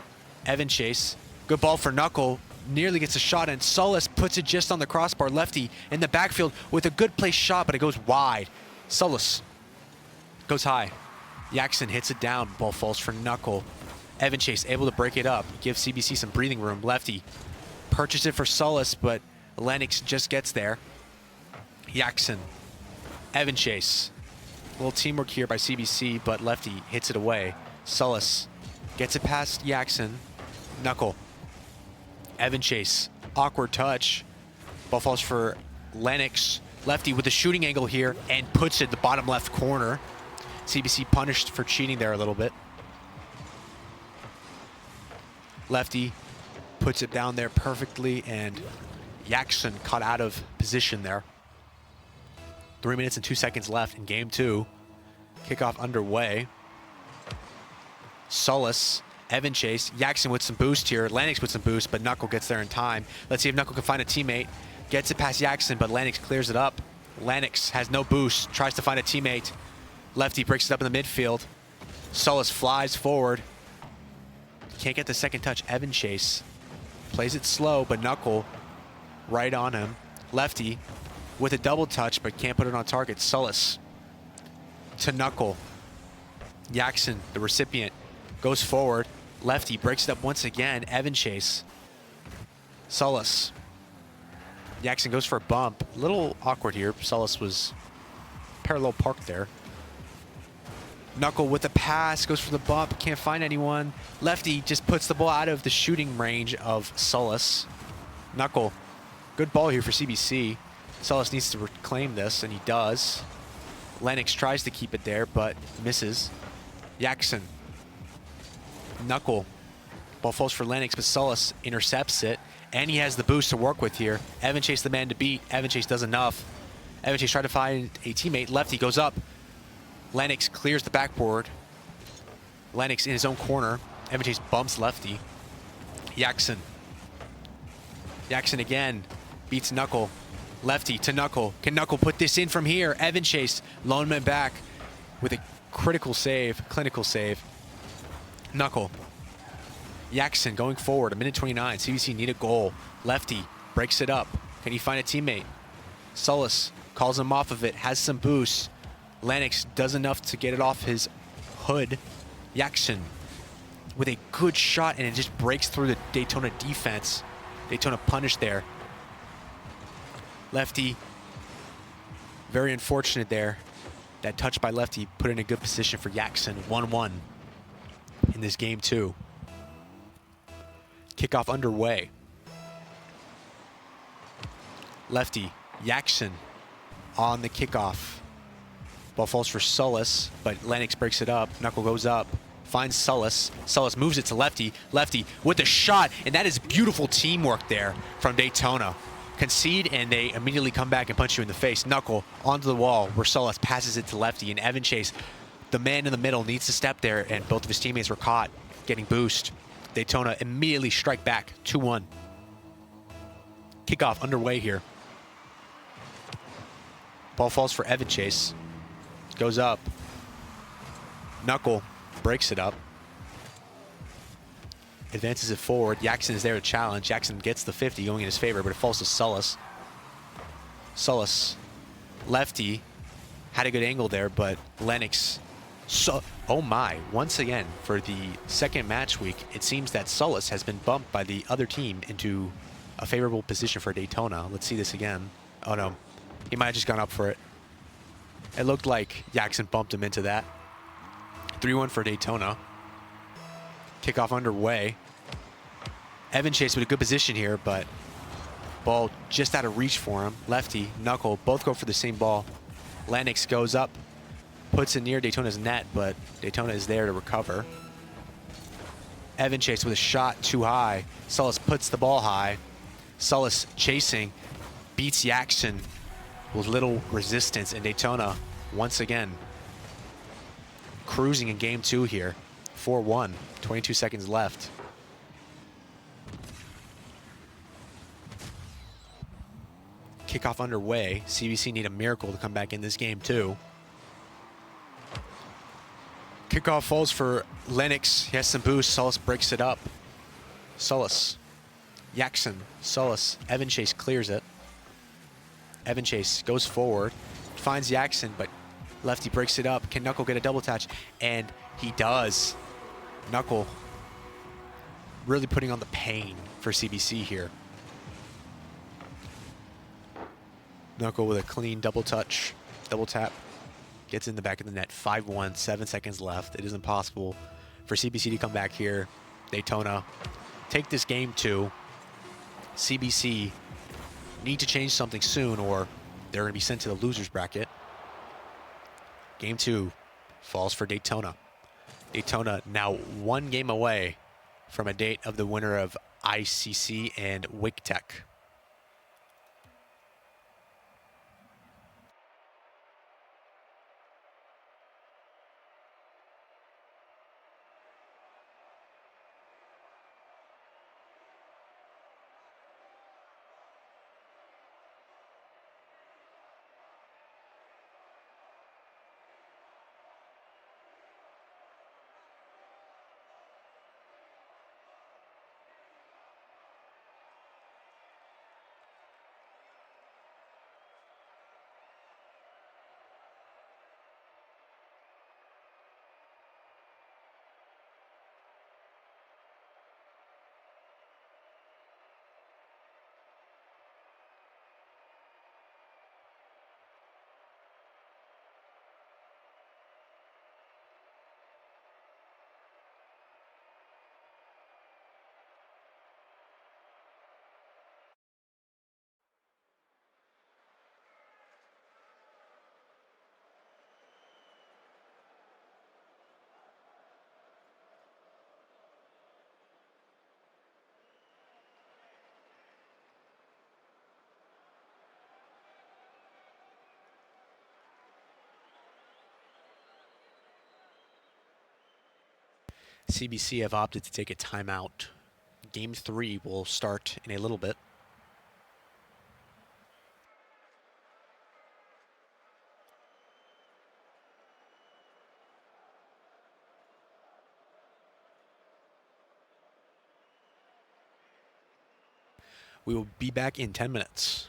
Evan Chase. Good ball for Knuckle. Nearly gets a shot, and Solace puts it just on the crossbar. Lefty in the backfield with a good place shot, but it goes wide. Solace goes high. Jackson hits it down. Ball falls for Knuckle. Evan Chase able to break it up. Give CBC some breathing room. Lefty purchased it for Solace, but Lennox just gets there. Jackson. Evan Chase. A little teamwork here by CBC, but Lefty hits it away. Solace gets it past Jackson. Knuckle. Evan Chase. Awkward touch. Ball falls for Lennox. Lefty with the shooting angle here and puts it the bottom left corner. CBC punished for cheating there a little bit. Lefty puts it down there perfectly, and Jackson caught out of position there. 3 minutes and 2 seconds left in game 2. Kickoff underway. Solace, Evan Chase, Jackson with some boost here. Lennox with some boost, but Knuckle gets there in time. Let's see if Knuckle can find a teammate. Gets it past Jackson, but Lennox clears it up. Lennox has no boost, tries to find a teammate. Lefty breaks it up in the midfield. Solace flies forward. Can't get the second touch. Evan Chase plays it slow, but Knuckle right on him. Lefty with a double touch, but can't put it on target. Solace to Knuckle. Jackson, the recipient, goes forward. Lefty breaks it up once again. Evan Chase. Solace. Jackson goes for a bump. A little awkward here. Solace was parallel parked there. Knuckle with a pass, goes for the bump, can't find anyone. Lefty just puts the ball out of the shooting range of Solace. Knuckle, good ball here for CBC. Solace needs to reclaim this, and he does. Lennox tries to keep it there, but misses. Jackson. Knuckle. Ball falls for Lennox, but Solace intercepts it, and he has the boost to work with here. Evan Chase the man to beat. Evan Chase does enough. Evan Chase tried to find a teammate. Lefty goes up. Lennox clears the backboard. Lennox in his own corner. Evan Chase bumps Lefty. Jackson. Jackson again beats Knuckle. Lefty to Knuckle. Can Knuckle put this in from here? Evan Chase, lone man back with a critical save, clinical save. Knuckle. Jackson going forward, 1:29. CBC need a goal. Lefty breaks it up. Can he find a teammate? Solace calls him off of it, has some boost. Lennox does enough to get it off his hood. Jackson with a good shot, and it just breaks through the Daytona defense. Daytona punished there. Lefty, very unfortunate there. That touch by Lefty put in a good position for Jackson. 1-1 in this game 2. Kickoff underway. Lefty, Jackson on the kickoff. Ball falls for Sullis, but Lennox breaks it up. Knuckle goes up, finds Sullis. Sullis moves it to Lefty. Lefty with a shot, and that is beautiful teamwork there from Daytona. Concede, and they immediately come back and punch you in the face. Knuckle onto the wall where Sullis passes it to Lefty, and Evan Chase, the man in the middle, needs to step there, and both of his teammates were caught getting boost. Daytona immediately strike back, 2-1. Kickoff underway here. Ball falls for Evan Chase. Goes up. Knuckle breaks it up. Advances it forward. Jackson is there to challenge. Jackson gets the 50 going in his favor, but it falls to Sullis. Sullis, Lefty, had a good angle there, but Lennox. Oh my, once again, for the second match week, it seems that Sullis has been bumped by the other team into a favorable position for Daytona. Let's see this again. Oh no, he might have just gone up for it. It looked like Jackson bumped him into that. 3-1 for Daytona. Kickoff underway. Evan Chase with a good position here, but ball just out of reach for him. Lefty, Knuckle, both go for the same ball. Lennox goes up, puts it near Daytona's net, but Daytona is there to recover. Evan Chase with a shot too high. Sullis puts the ball high. Sullis chasing, beats Jackson with little resistance, and Daytona once again cruising in game 2 here. 4-1, 22 seconds left. Kickoff underway. CBC need a miracle to come back in this game too. Kickoff falls for Lennox. He has some boost. Sullis breaks it up. Sullis, Jackson, Sullis. Evan Chase clears it. Evan Chase goes forward, finds Jackson, but Lefty breaks it up. Can Knuckle get a double touch? And he does. Knuckle really putting on the pain for CBC here. Knuckle with a clean double touch, double tap, gets in the back of the net. 5-1, 7 seconds left. It is impossible for CBC to come back here. Daytona take this game 2. CBC need to change something soon, or they're going to be sent to the losers bracket. Game 2 falls for Daytona. Daytona now 1 game away from a date of the winner of ICC and WIGTech. CBC have opted to take a timeout. Game 3 will start in a little bit. We will be back in 10 minutes.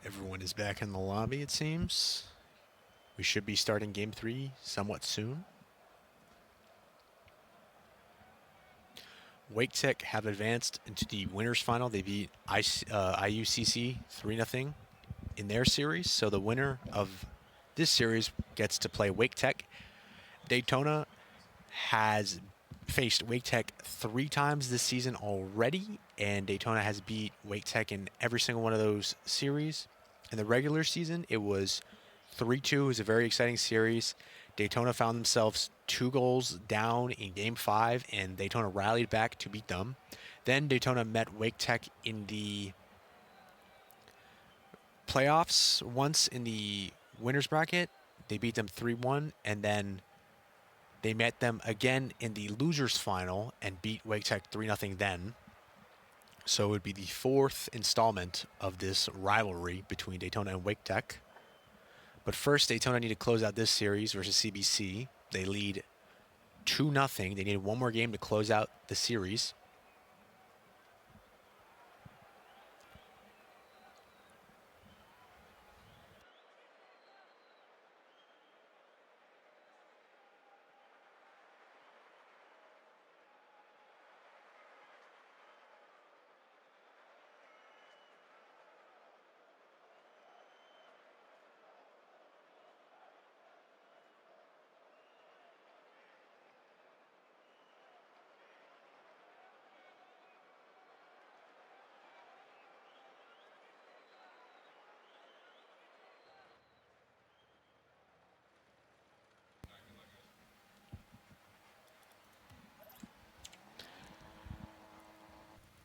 Everyone is back in the lobby, it seems. We should be starting game 3 somewhat soon. Wake Tech have advanced into the winners final. They beat IUCC 3-0 in their series. So the winner of this series gets to play Wake Tech. Daytona has faced Wake Tech 3 times this season already, and Daytona has beat Wake Tech in every single one of those series. In the regular season, it was 3-2. It was a very exciting series. Daytona found themselves 2 goals down in Game 5, and Daytona rallied back to beat them. Then Daytona met Wake Tech in the playoffs once in the winners bracket. They beat them 3-1, and then they met them again in the losers final and beat Wake Tech 3-0 then. So it would be the 4th installment of this rivalry between Daytona and Wake Tech. But first, Daytona need to close out this series versus CBC. They lead 2-0. They need one more game to close out the series.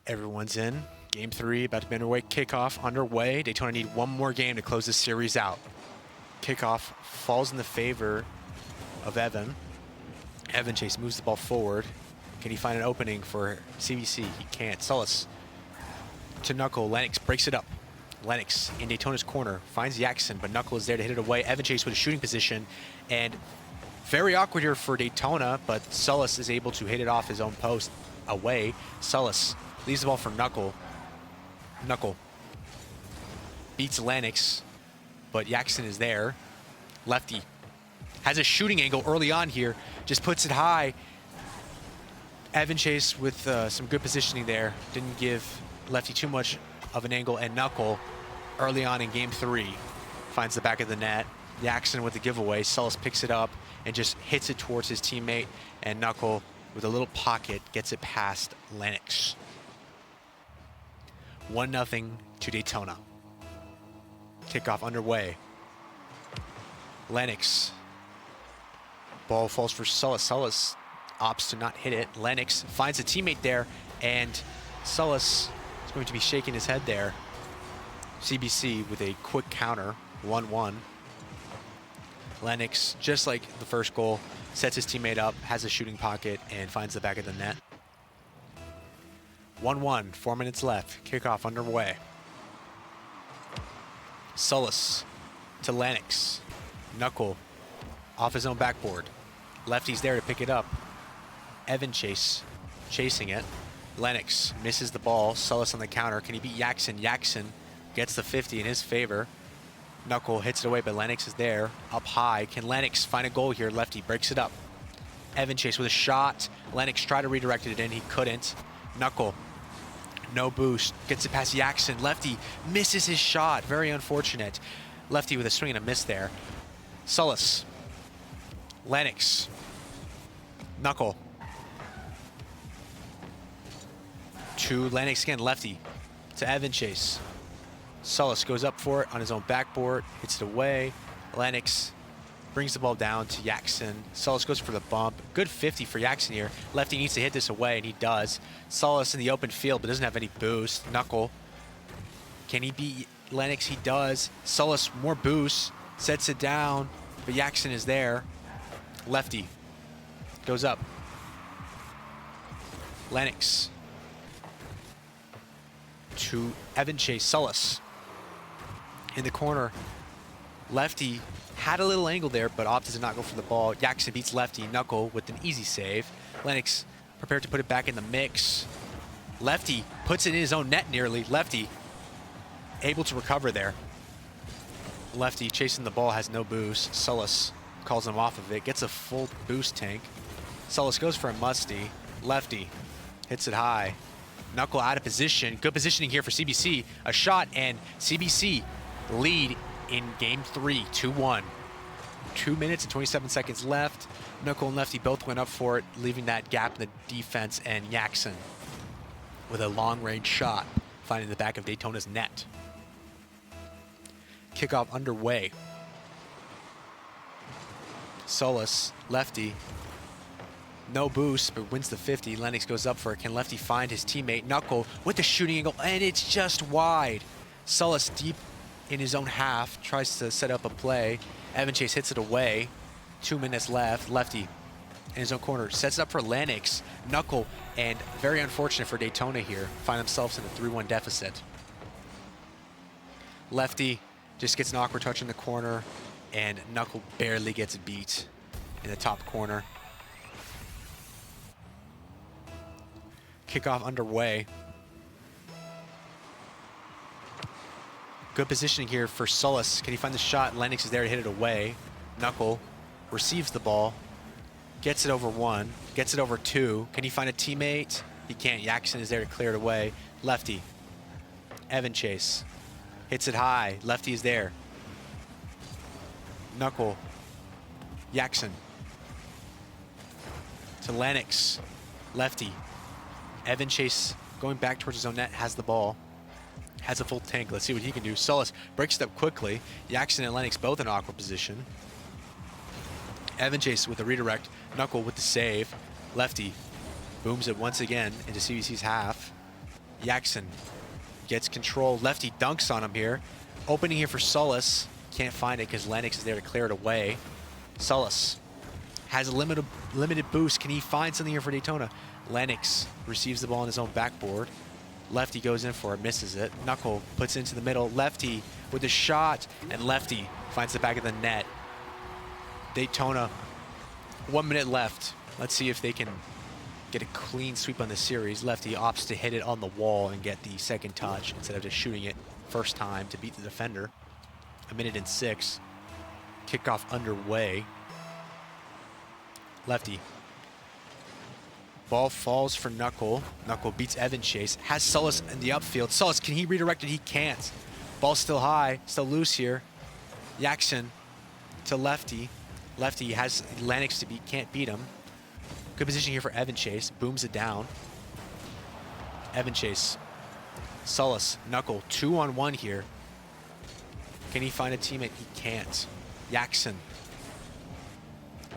Everyone's in. Game 3 about to be underway. Kickoff underway. Daytona need one more game to close this series out. Kickoff falls in the favor of Evan. Evan Chase moves the ball forward. Can he find an opening for CBC? He can't. Sullis to Knuckle. Lennox breaks it up. Lennox in Daytona's corner finds Jackson, but Knuckle is there to hit it away. Evan Chase with a shooting position, and very awkward here for Daytona, but Sullis is able to hit it off his own post away. Sullis leaves the ball for Knuckle. Knuckle beats Lennox, but Jackson is there. Lefty has a shooting angle early on here, just puts it high. Evan Chase with some good positioning there. Didn't give Lefty too much of an angle, and Knuckle early on in game 3 finds the back of the net. Jackson with the giveaway. Sullis picks it up and just hits it towards his teammate, and Knuckle with a little pocket gets it past Lennox. 1-0 to Daytona. Kickoff underway. Lennox. Ball falls for Sullis. Sullis opts to not hit it. Lennox finds a teammate there, and Sullis is going to be shaking his head there. CBC with a quick counter, 1-1. Lennox, just like the first goal, sets his teammate up, has a shooting pocket, and finds the back of the net. 1-1, 4 minutes left. Kickoff underway. Sullis to Lennox. Knuckle off his own backboard. Lefty's there to pick it up. Evan Chase chasing it. Lennox misses the ball. Sullis on the counter. Can he beat Jackson? Jackson gets the 50 in his favor. Knuckle hits it away, but Lennox is there. Up high. Can Lennox find a goal here? Lefty breaks it up. Evan Chase with a shot. Lennox tried to redirect it in. He couldn't. Knuckle, no boost. Gets it past Jackson. Lefty misses his shot. Very unfortunate. Lefty with a swing and a miss there. Sullis. Lennox. Knuckle. To Lennox again. Lefty to Evan Chase. Sullis goes up for it on his own backboard. Hits it away. Lennox brings the ball down to Jackson. Sullis goes for the bump. Good 50 for Jackson here. Lefty needs to hit this away, and he does. Sullis in the open field, but doesn't have any boost. Knuckle. Can he beat Lennox? He does. Sullis, more boost. Sets it down, but Jackson is there. Lefty goes up. Lennox to Evan Chase. Sullis in the corner. Lefty had a little angle there, but opted to not go for the ball. Jackson beats Lefty. Knuckle with an easy save. Lennox prepared to put it back in the mix. Lefty puts it in his own net nearly. Lefty able to recover there. Lefty chasing the ball, has no boost. Sullis calls him off of it, gets a full boost tank. Sullis goes for a musty. Lefty hits it high. Knuckle out of position. Good positioning here for CBC. A shot, and CBC lead in game 3, 2-1. 2 minutes and 27 seconds left. Knuckle and Lefty both went up for it, leaving that gap in the defense, and Jackson with a long-range shot finding the back of Daytona's net. Kickoff underway. Sullis, Lefty, no boost, but wins the 50. Lennox goes up for it. Can Lefty find his teammate? Knuckle with the shooting angle, and it's just wide. Sullis deep in his own half, tries to set up a play. Evan Chase hits it away. 2 minutes left. Lefty in his own corner sets it up for Lennox. Knuckle, and very unfortunate for Daytona here, find themselves in a 3-1 deficit. Lefty just gets an awkward touch in the corner, and Knuckle barely gets beat in the top corner. Kickoff underway. Good positioning here for Sullis. Can he find the shot? Lennox is there to hit it away. Knuckle receives the ball, gets it over 1, gets it over 2. Can he find a teammate? He can't. Jackson is there to clear it away. Lefty, Evan Chase hits it high. Lefty is there. Knuckle, Jackson to Lennox. Lefty, Evan Chase going back towards his own net, has the ball, has a full tank. Let's see what he can do. Sullis breaks it up quickly. Jackson and Lennox both in awkward position. Evan Chase with a redirect. Knuckle with the save. Lefty booms it once again into CBC's half. Jackson gets control. Lefty dunks on him here. Opening here for Sullis. Can't find it because Lennox is there to clear it away. Sullis has a limited boost. Can he find something here for Daytona? Lennox receives the ball on his own backboard. Lefty goes in for it, misses it. Knuckle puts it into the middle. Lefty with a shot, and Lefty finds the back of the net. Daytona, 1 minute left. Let's see if they can get a clean sweep on the series. Lefty opts to hit it on the wall and get the second touch instead of just shooting it first time to beat the defender. 1 minute and 6. Kickoff underway. Lefty. Ball falls for Knuckle. Knuckle beats Evan Chase. Has Sullis in the upfield. Sullis, can he redirect it? He can't. Ball's still high, still loose here. Jackson to Lefty. Lefty has Lennox to beat, can't beat him. Good position here for Evan Chase. Booms it down. Evan Chase. Sullis, Knuckle, 2-on-1 here. Can he find a teammate? He can't. Jackson.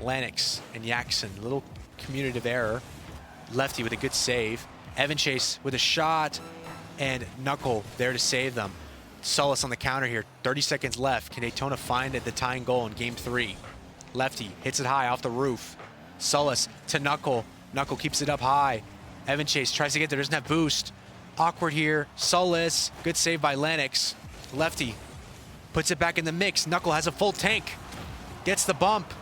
Lennox and Jackson. Little commutative error. Lefty with a good save. Evan Chase with a shot, and Knuckle there to save them. Sullis on the counter here. 30 seconds left. Can Daytona find the tying goal in game 3? Lefty hits it high off the roof. Sullis to Knuckle. Knuckle keeps it up high. Evan Chase tries to get there, doesn't have boost. Awkward here. Sullis, good save by Lennox. Lefty puts it back in the mix. Knuckle has a full tank. Gets the bump.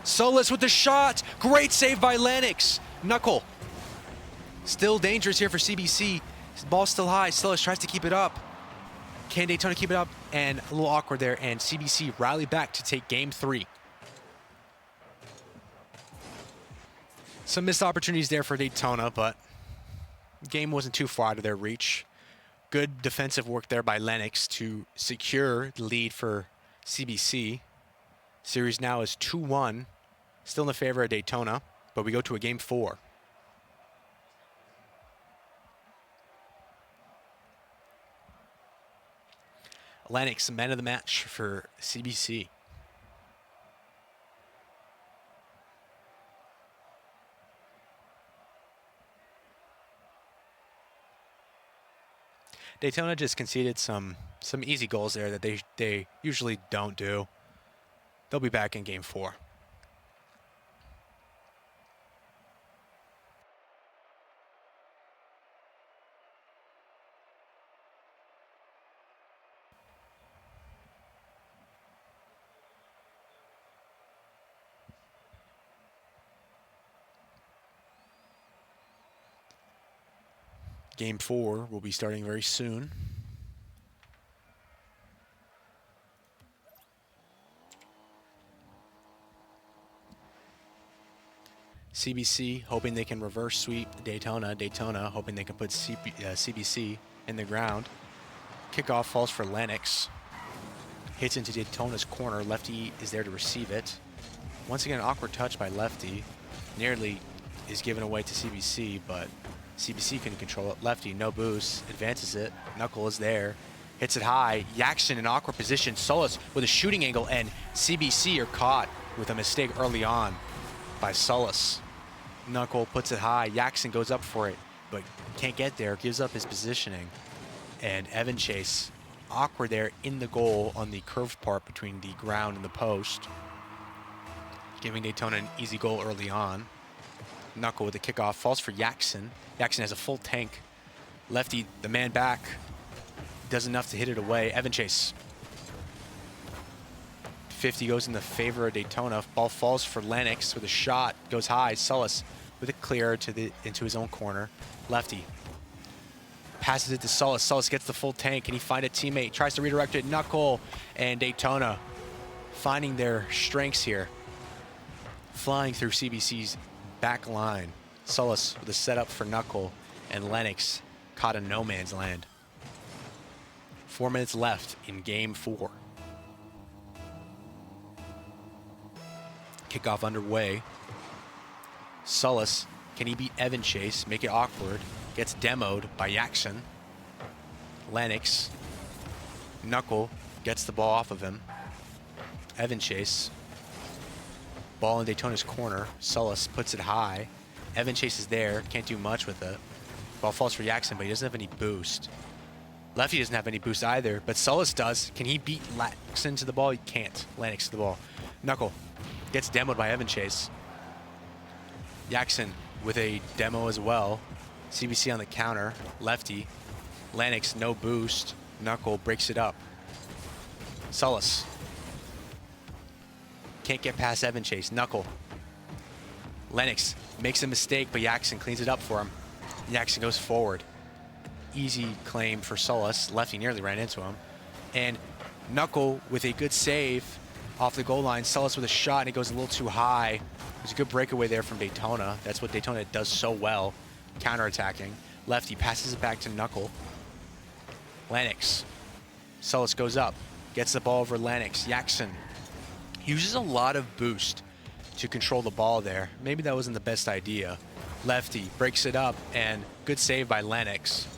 Sullis with the shot. Great save by Lennox. Knuckle still dangerous here for CBC. His ball's still high. Sullis tries to keep it up. Can Daytona keep it up? And a little awkward there, and CBC rally back to take game 3. Some missed opportunities there for Daytona, but the game wasn't too far out of their reach. Good defensive work there by Lennox to secure the lead for CBC. Series now is 2-1, still in the favor of Daytona, but we go to a game 4. Lennox, man of the match for CBC. Daytona just conceded some easy goals there that they usually don't do. They'll be back in game 4. Game 4 will be starting very soon. CBC hoping they can reverse sweep Daytona. Daytona hoping they can put CBC in the ground. Kickoff falls for Lennox. Hits into Daytona's corner. Lefty is there to receive it. Once again, an awkward touch by Lefty. Nearly is given away to CBC, but CBC can control it. Lefty, no boost, advances it. Knuckle is there. Hits it high. Yaxon in awkward position. Solis with a shooting angle, and CBC are caught with a mistake early on by Solis. Knuckle puts it high. Yaxon goes up for it, but can't get there. Gives up his positioning. And Evan Chase, awkward there in the goal on the curved part between the ground and the post, giving Daytona an easy goal early on. Knuckle with the kickoff. Falls for Yaxon. Yaxon has a full tank. Lefty, the man back, does enough to hit it away. Evan Chase. 50 goes in the favor of Daytona. Ball falls for Lennox with a shot. Goes high. Solis with a clear into his own corner. Lefty. Passes it to Solis. Solis gets the full tank. Can he find a teammate? Tries to redirect it. Knuckle and Daytona finding their strengths here. Flying through CBC's back line. Solis with a setup for Knuckle, and Lennox caught in no man's land. 4 minutes left in game 4. Kickoff underway. Solis, can he beat Evan Chase? Make it awkward. Gets demoed by Yaxon. Lennox. Knuckle gets the ball off of him. Evan Chase. Ball in Daytona's corner. Solis puts it high. Evan Chase is there. Can't do much with it. Ball falls for Yaxon, but he doesn't have any boost. Lefty doesn't have any boost either, but Solis does. Can he beat Yaxon to the ball? He can't. Lennox to the ball. Knuckle gets demoed by Evan Chase. Yaxon with a demo as well. CBC on the counter. Lefty. Lennox, no boost. Knuckle breaks it up. Solis. Can't get past Evan Chase. Knuckle. Lennox makes a mistake, but Yaxon cleans it up for him. Yaxon goes forward. Easy claim for Solis. Lefty nearly ran into him. And Knuckle with a good save off the goal line. Solis with a shot, and it goes a little too high. There's a good breakaway there from Daytona. That's what Daytona does so well, counterattacking. Lefty passes it back to Knuckle. Lennox. Solis goes up, gets the ball over Lennox. Yaxon uses a lot of boost to control the ball there. Maybe that wasn't the best idea. Lefty breaks it up, and good save by Lennox.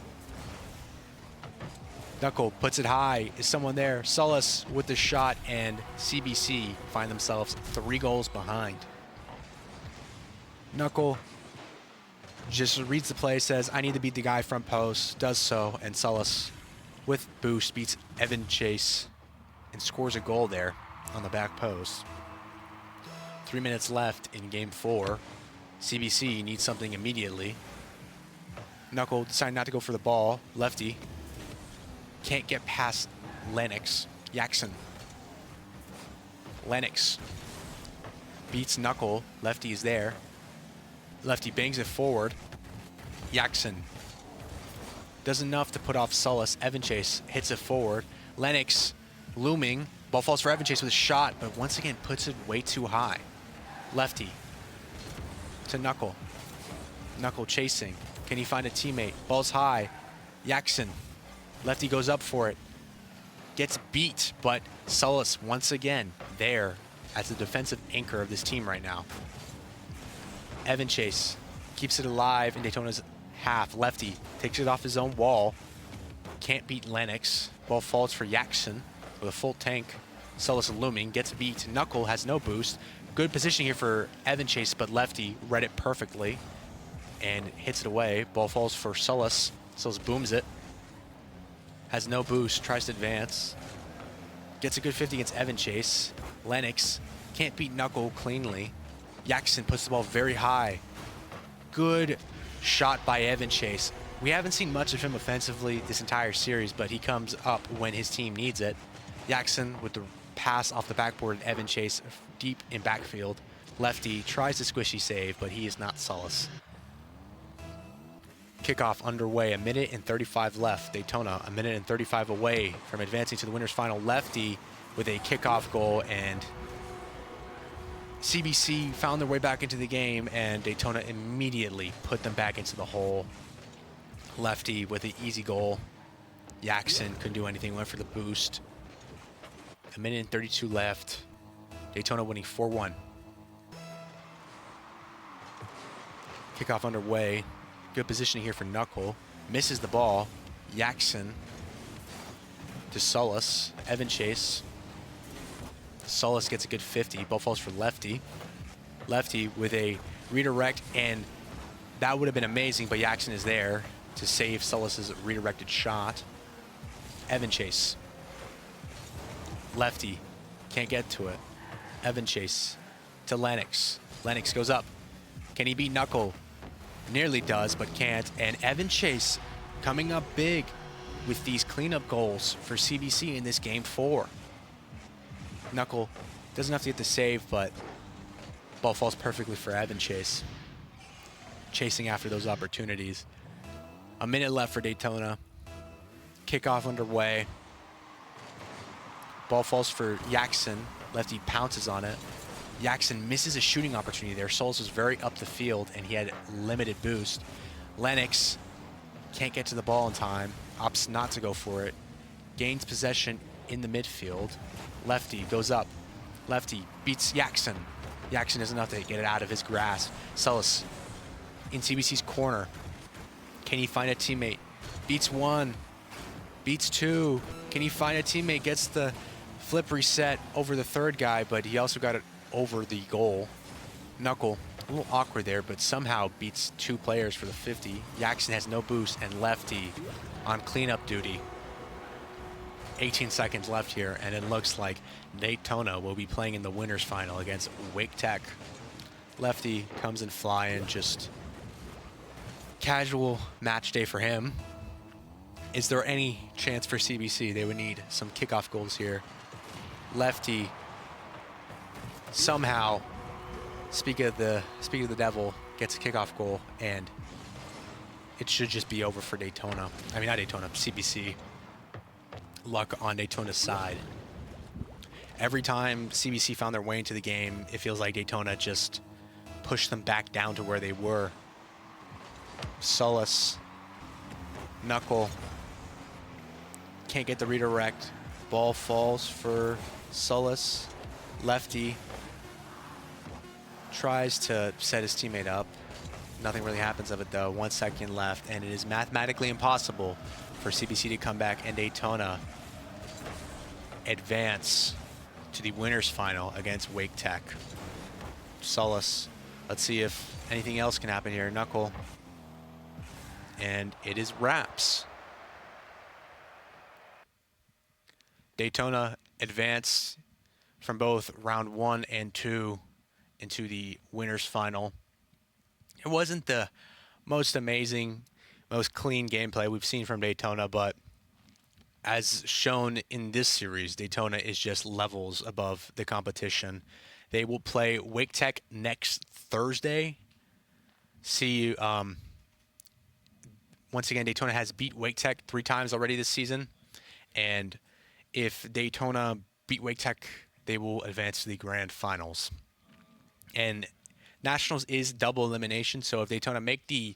Knuckle puts it high. Is someone there? Solis with the shot, and CBC find themselves 3 goals behind. Knuckle just reads the play, says, I need to beat the guy front post, does so, and Solis with boost beats Evan Chase and scores a goal there on the back post. 3 minutes left in game 4. CBC needs something immediately. Knuckle decided not to go for the ball. Lefty can't get past Lennox. Yaxon. Lennox beats Knuckle. Lefty is there. Lefty bangs it forward. Yaxon does enough to put off Solis. Evan Chase hits it forward. Lennox looming. Ball falls for Evan Chase with a shot, but once again puts it way too high. Lefty to Knuckle. Knuckle chasing. Can he find a teammate? Ball's high. Yaxon. Lefty goes up for it. Gets beat, but Solis once again there as the defensive anchor of this team right now. Evan Chase keeps it alive in Daytona's half. Lefty takes it off his own wall. Can't beat Lennox. Ball falls for Yaxon with a full tank. Solis looming, gets beat. Knuckle has no boost. Good position here for Evan Chase, but Lefty read it perfectly and hits it away. Ball falls for Solis. Solis booms it. Has no boost, tries to advance. Gets a good 50 against Evan Chase. Lennox can't beat Knuckle cleanly. Yaxon puts the ball very high. Good shot by Evan Chase. We haven't seen much of him offensively this entire series, but he comes up when his team needs it. Yaxon with the pass off the backboard, and Evan Chase deep in backfield. Lefty tries to squishy save, but he is not Solis. Kickoff underway, 1:35 left. Daytona, 1:35 away from advancing to the winners final. Lefty with a kickoff goal, and CBC found their way back into the game, and Daytona immediately put them back into the hole. Lefty with an easy goal. Jackson couldn't do anything, went for the boost. A minute and 32 left. Daytona winning 4-1. Kickoff underway. Good positioning here for Knuckle. Misses the ball. Jackson to Solis. Evan Chase. Solis gets a good 50. Ball falls for Lefty. Lefty with a redirect, and that would have been amazing, but Jackson is there to save Solis's redirected shot. Evan Chase. Lefty can't get to it. Evan Chase to Lennox. Lennox goes up. Can he beat Knuckle? Nearly does, but can't. And Evan Chase coming up big with these cleanup goals for CBC in this game 4. Knuckle doesn't have to get the save, but ball falls perfectly for Evan Chase. Chasing after those opportunities. A minute left for Daytona. Kickoff underway. Ball falls for Jackson. Lefty pounces on it. Jackson misses a shooting opportunity there. Solis was very up the field, and he had limited boost. Lennox can't get to the ball in time. Opts not to go for it. Gains possession in the midfield. Lefty goes up. Lefty beats Jackson. Jackson doesn't have to get it out of his grasp. Solis in CBC's corner. Can he find a teammate? Beats one. Beats two. Can he find a teammate? Gets the flip reset over the third guy, but he also got it over the goal. Knuckle, a little awkward there, but somehow beats 2 players for the 50. Jackson has no boost, and Lefty on cleanup duty. 18 seconds left here, and it looks like Daytona will be playing in the winners final against Wake Tech. Lefty comes in flying, just casual match day for him. Is there any chance for CBC? They would need some kickoff goals here. Lefty somehow, speak of the devil, gets a kickoff goal, and it should just be over for Daytona. I mean, not Daytona, CBC. Luck on Daytona's side. Every time CBC found their way into the game, it feels like Daytona just pushed them back down to where they were. Solis, Knuckle, can't get the redirect. Ball falls for Solis. Lefty tries to set his teammate up. Nothing really happens of it though. 1 second left, and it is mathematically impossible for CBC to come back and Daytona advance to the winners final against Wake Tech. Solis, let's see if anything else can happen here. Knuckle, and it is wraps. Daytona advanced from both round 1 and 2 into the winners final. It wasn't the most amazing, most clean gameplay we've seen from Daytona, but as shown in this series, Daytona is just levels above the competition. They will play Wake Tech next Thursday. See, once again, Daytona has beat Wake Tech 3 times already this season, and if Daytona beat Wake Tech, they will advance to the grand finals. And Nationals is double elimination, so if Daytona make the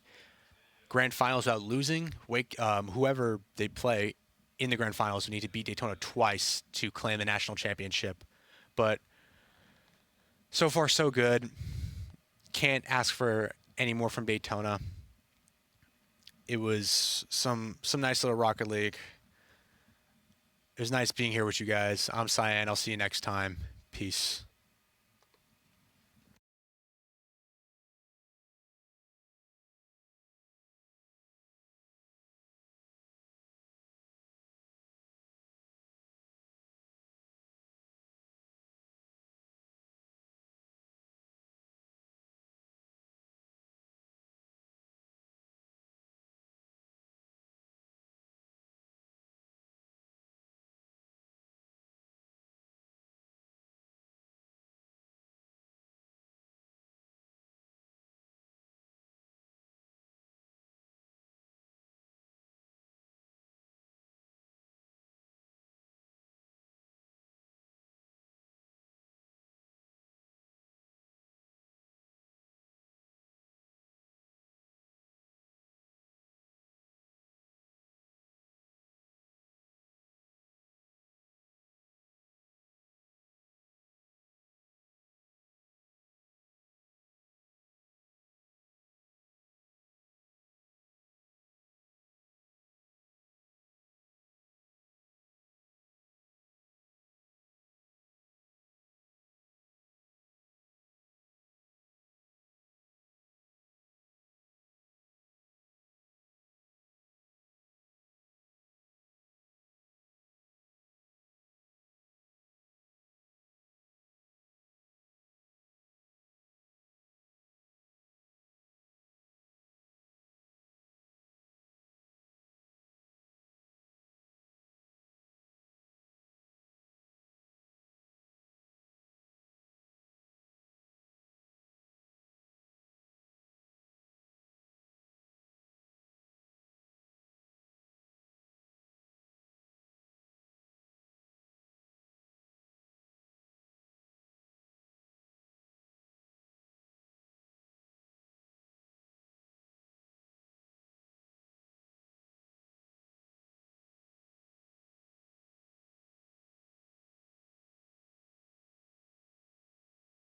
grand finals without losing, whoever they play in the grand finals will need to beat Daytona twice to claim the national championship. But so far, so good. Can't ask for any more from Daytona. It was some nice little Rocket League. It was nice being here with you guys. I'm Cyan. I'll see you next time. Peace.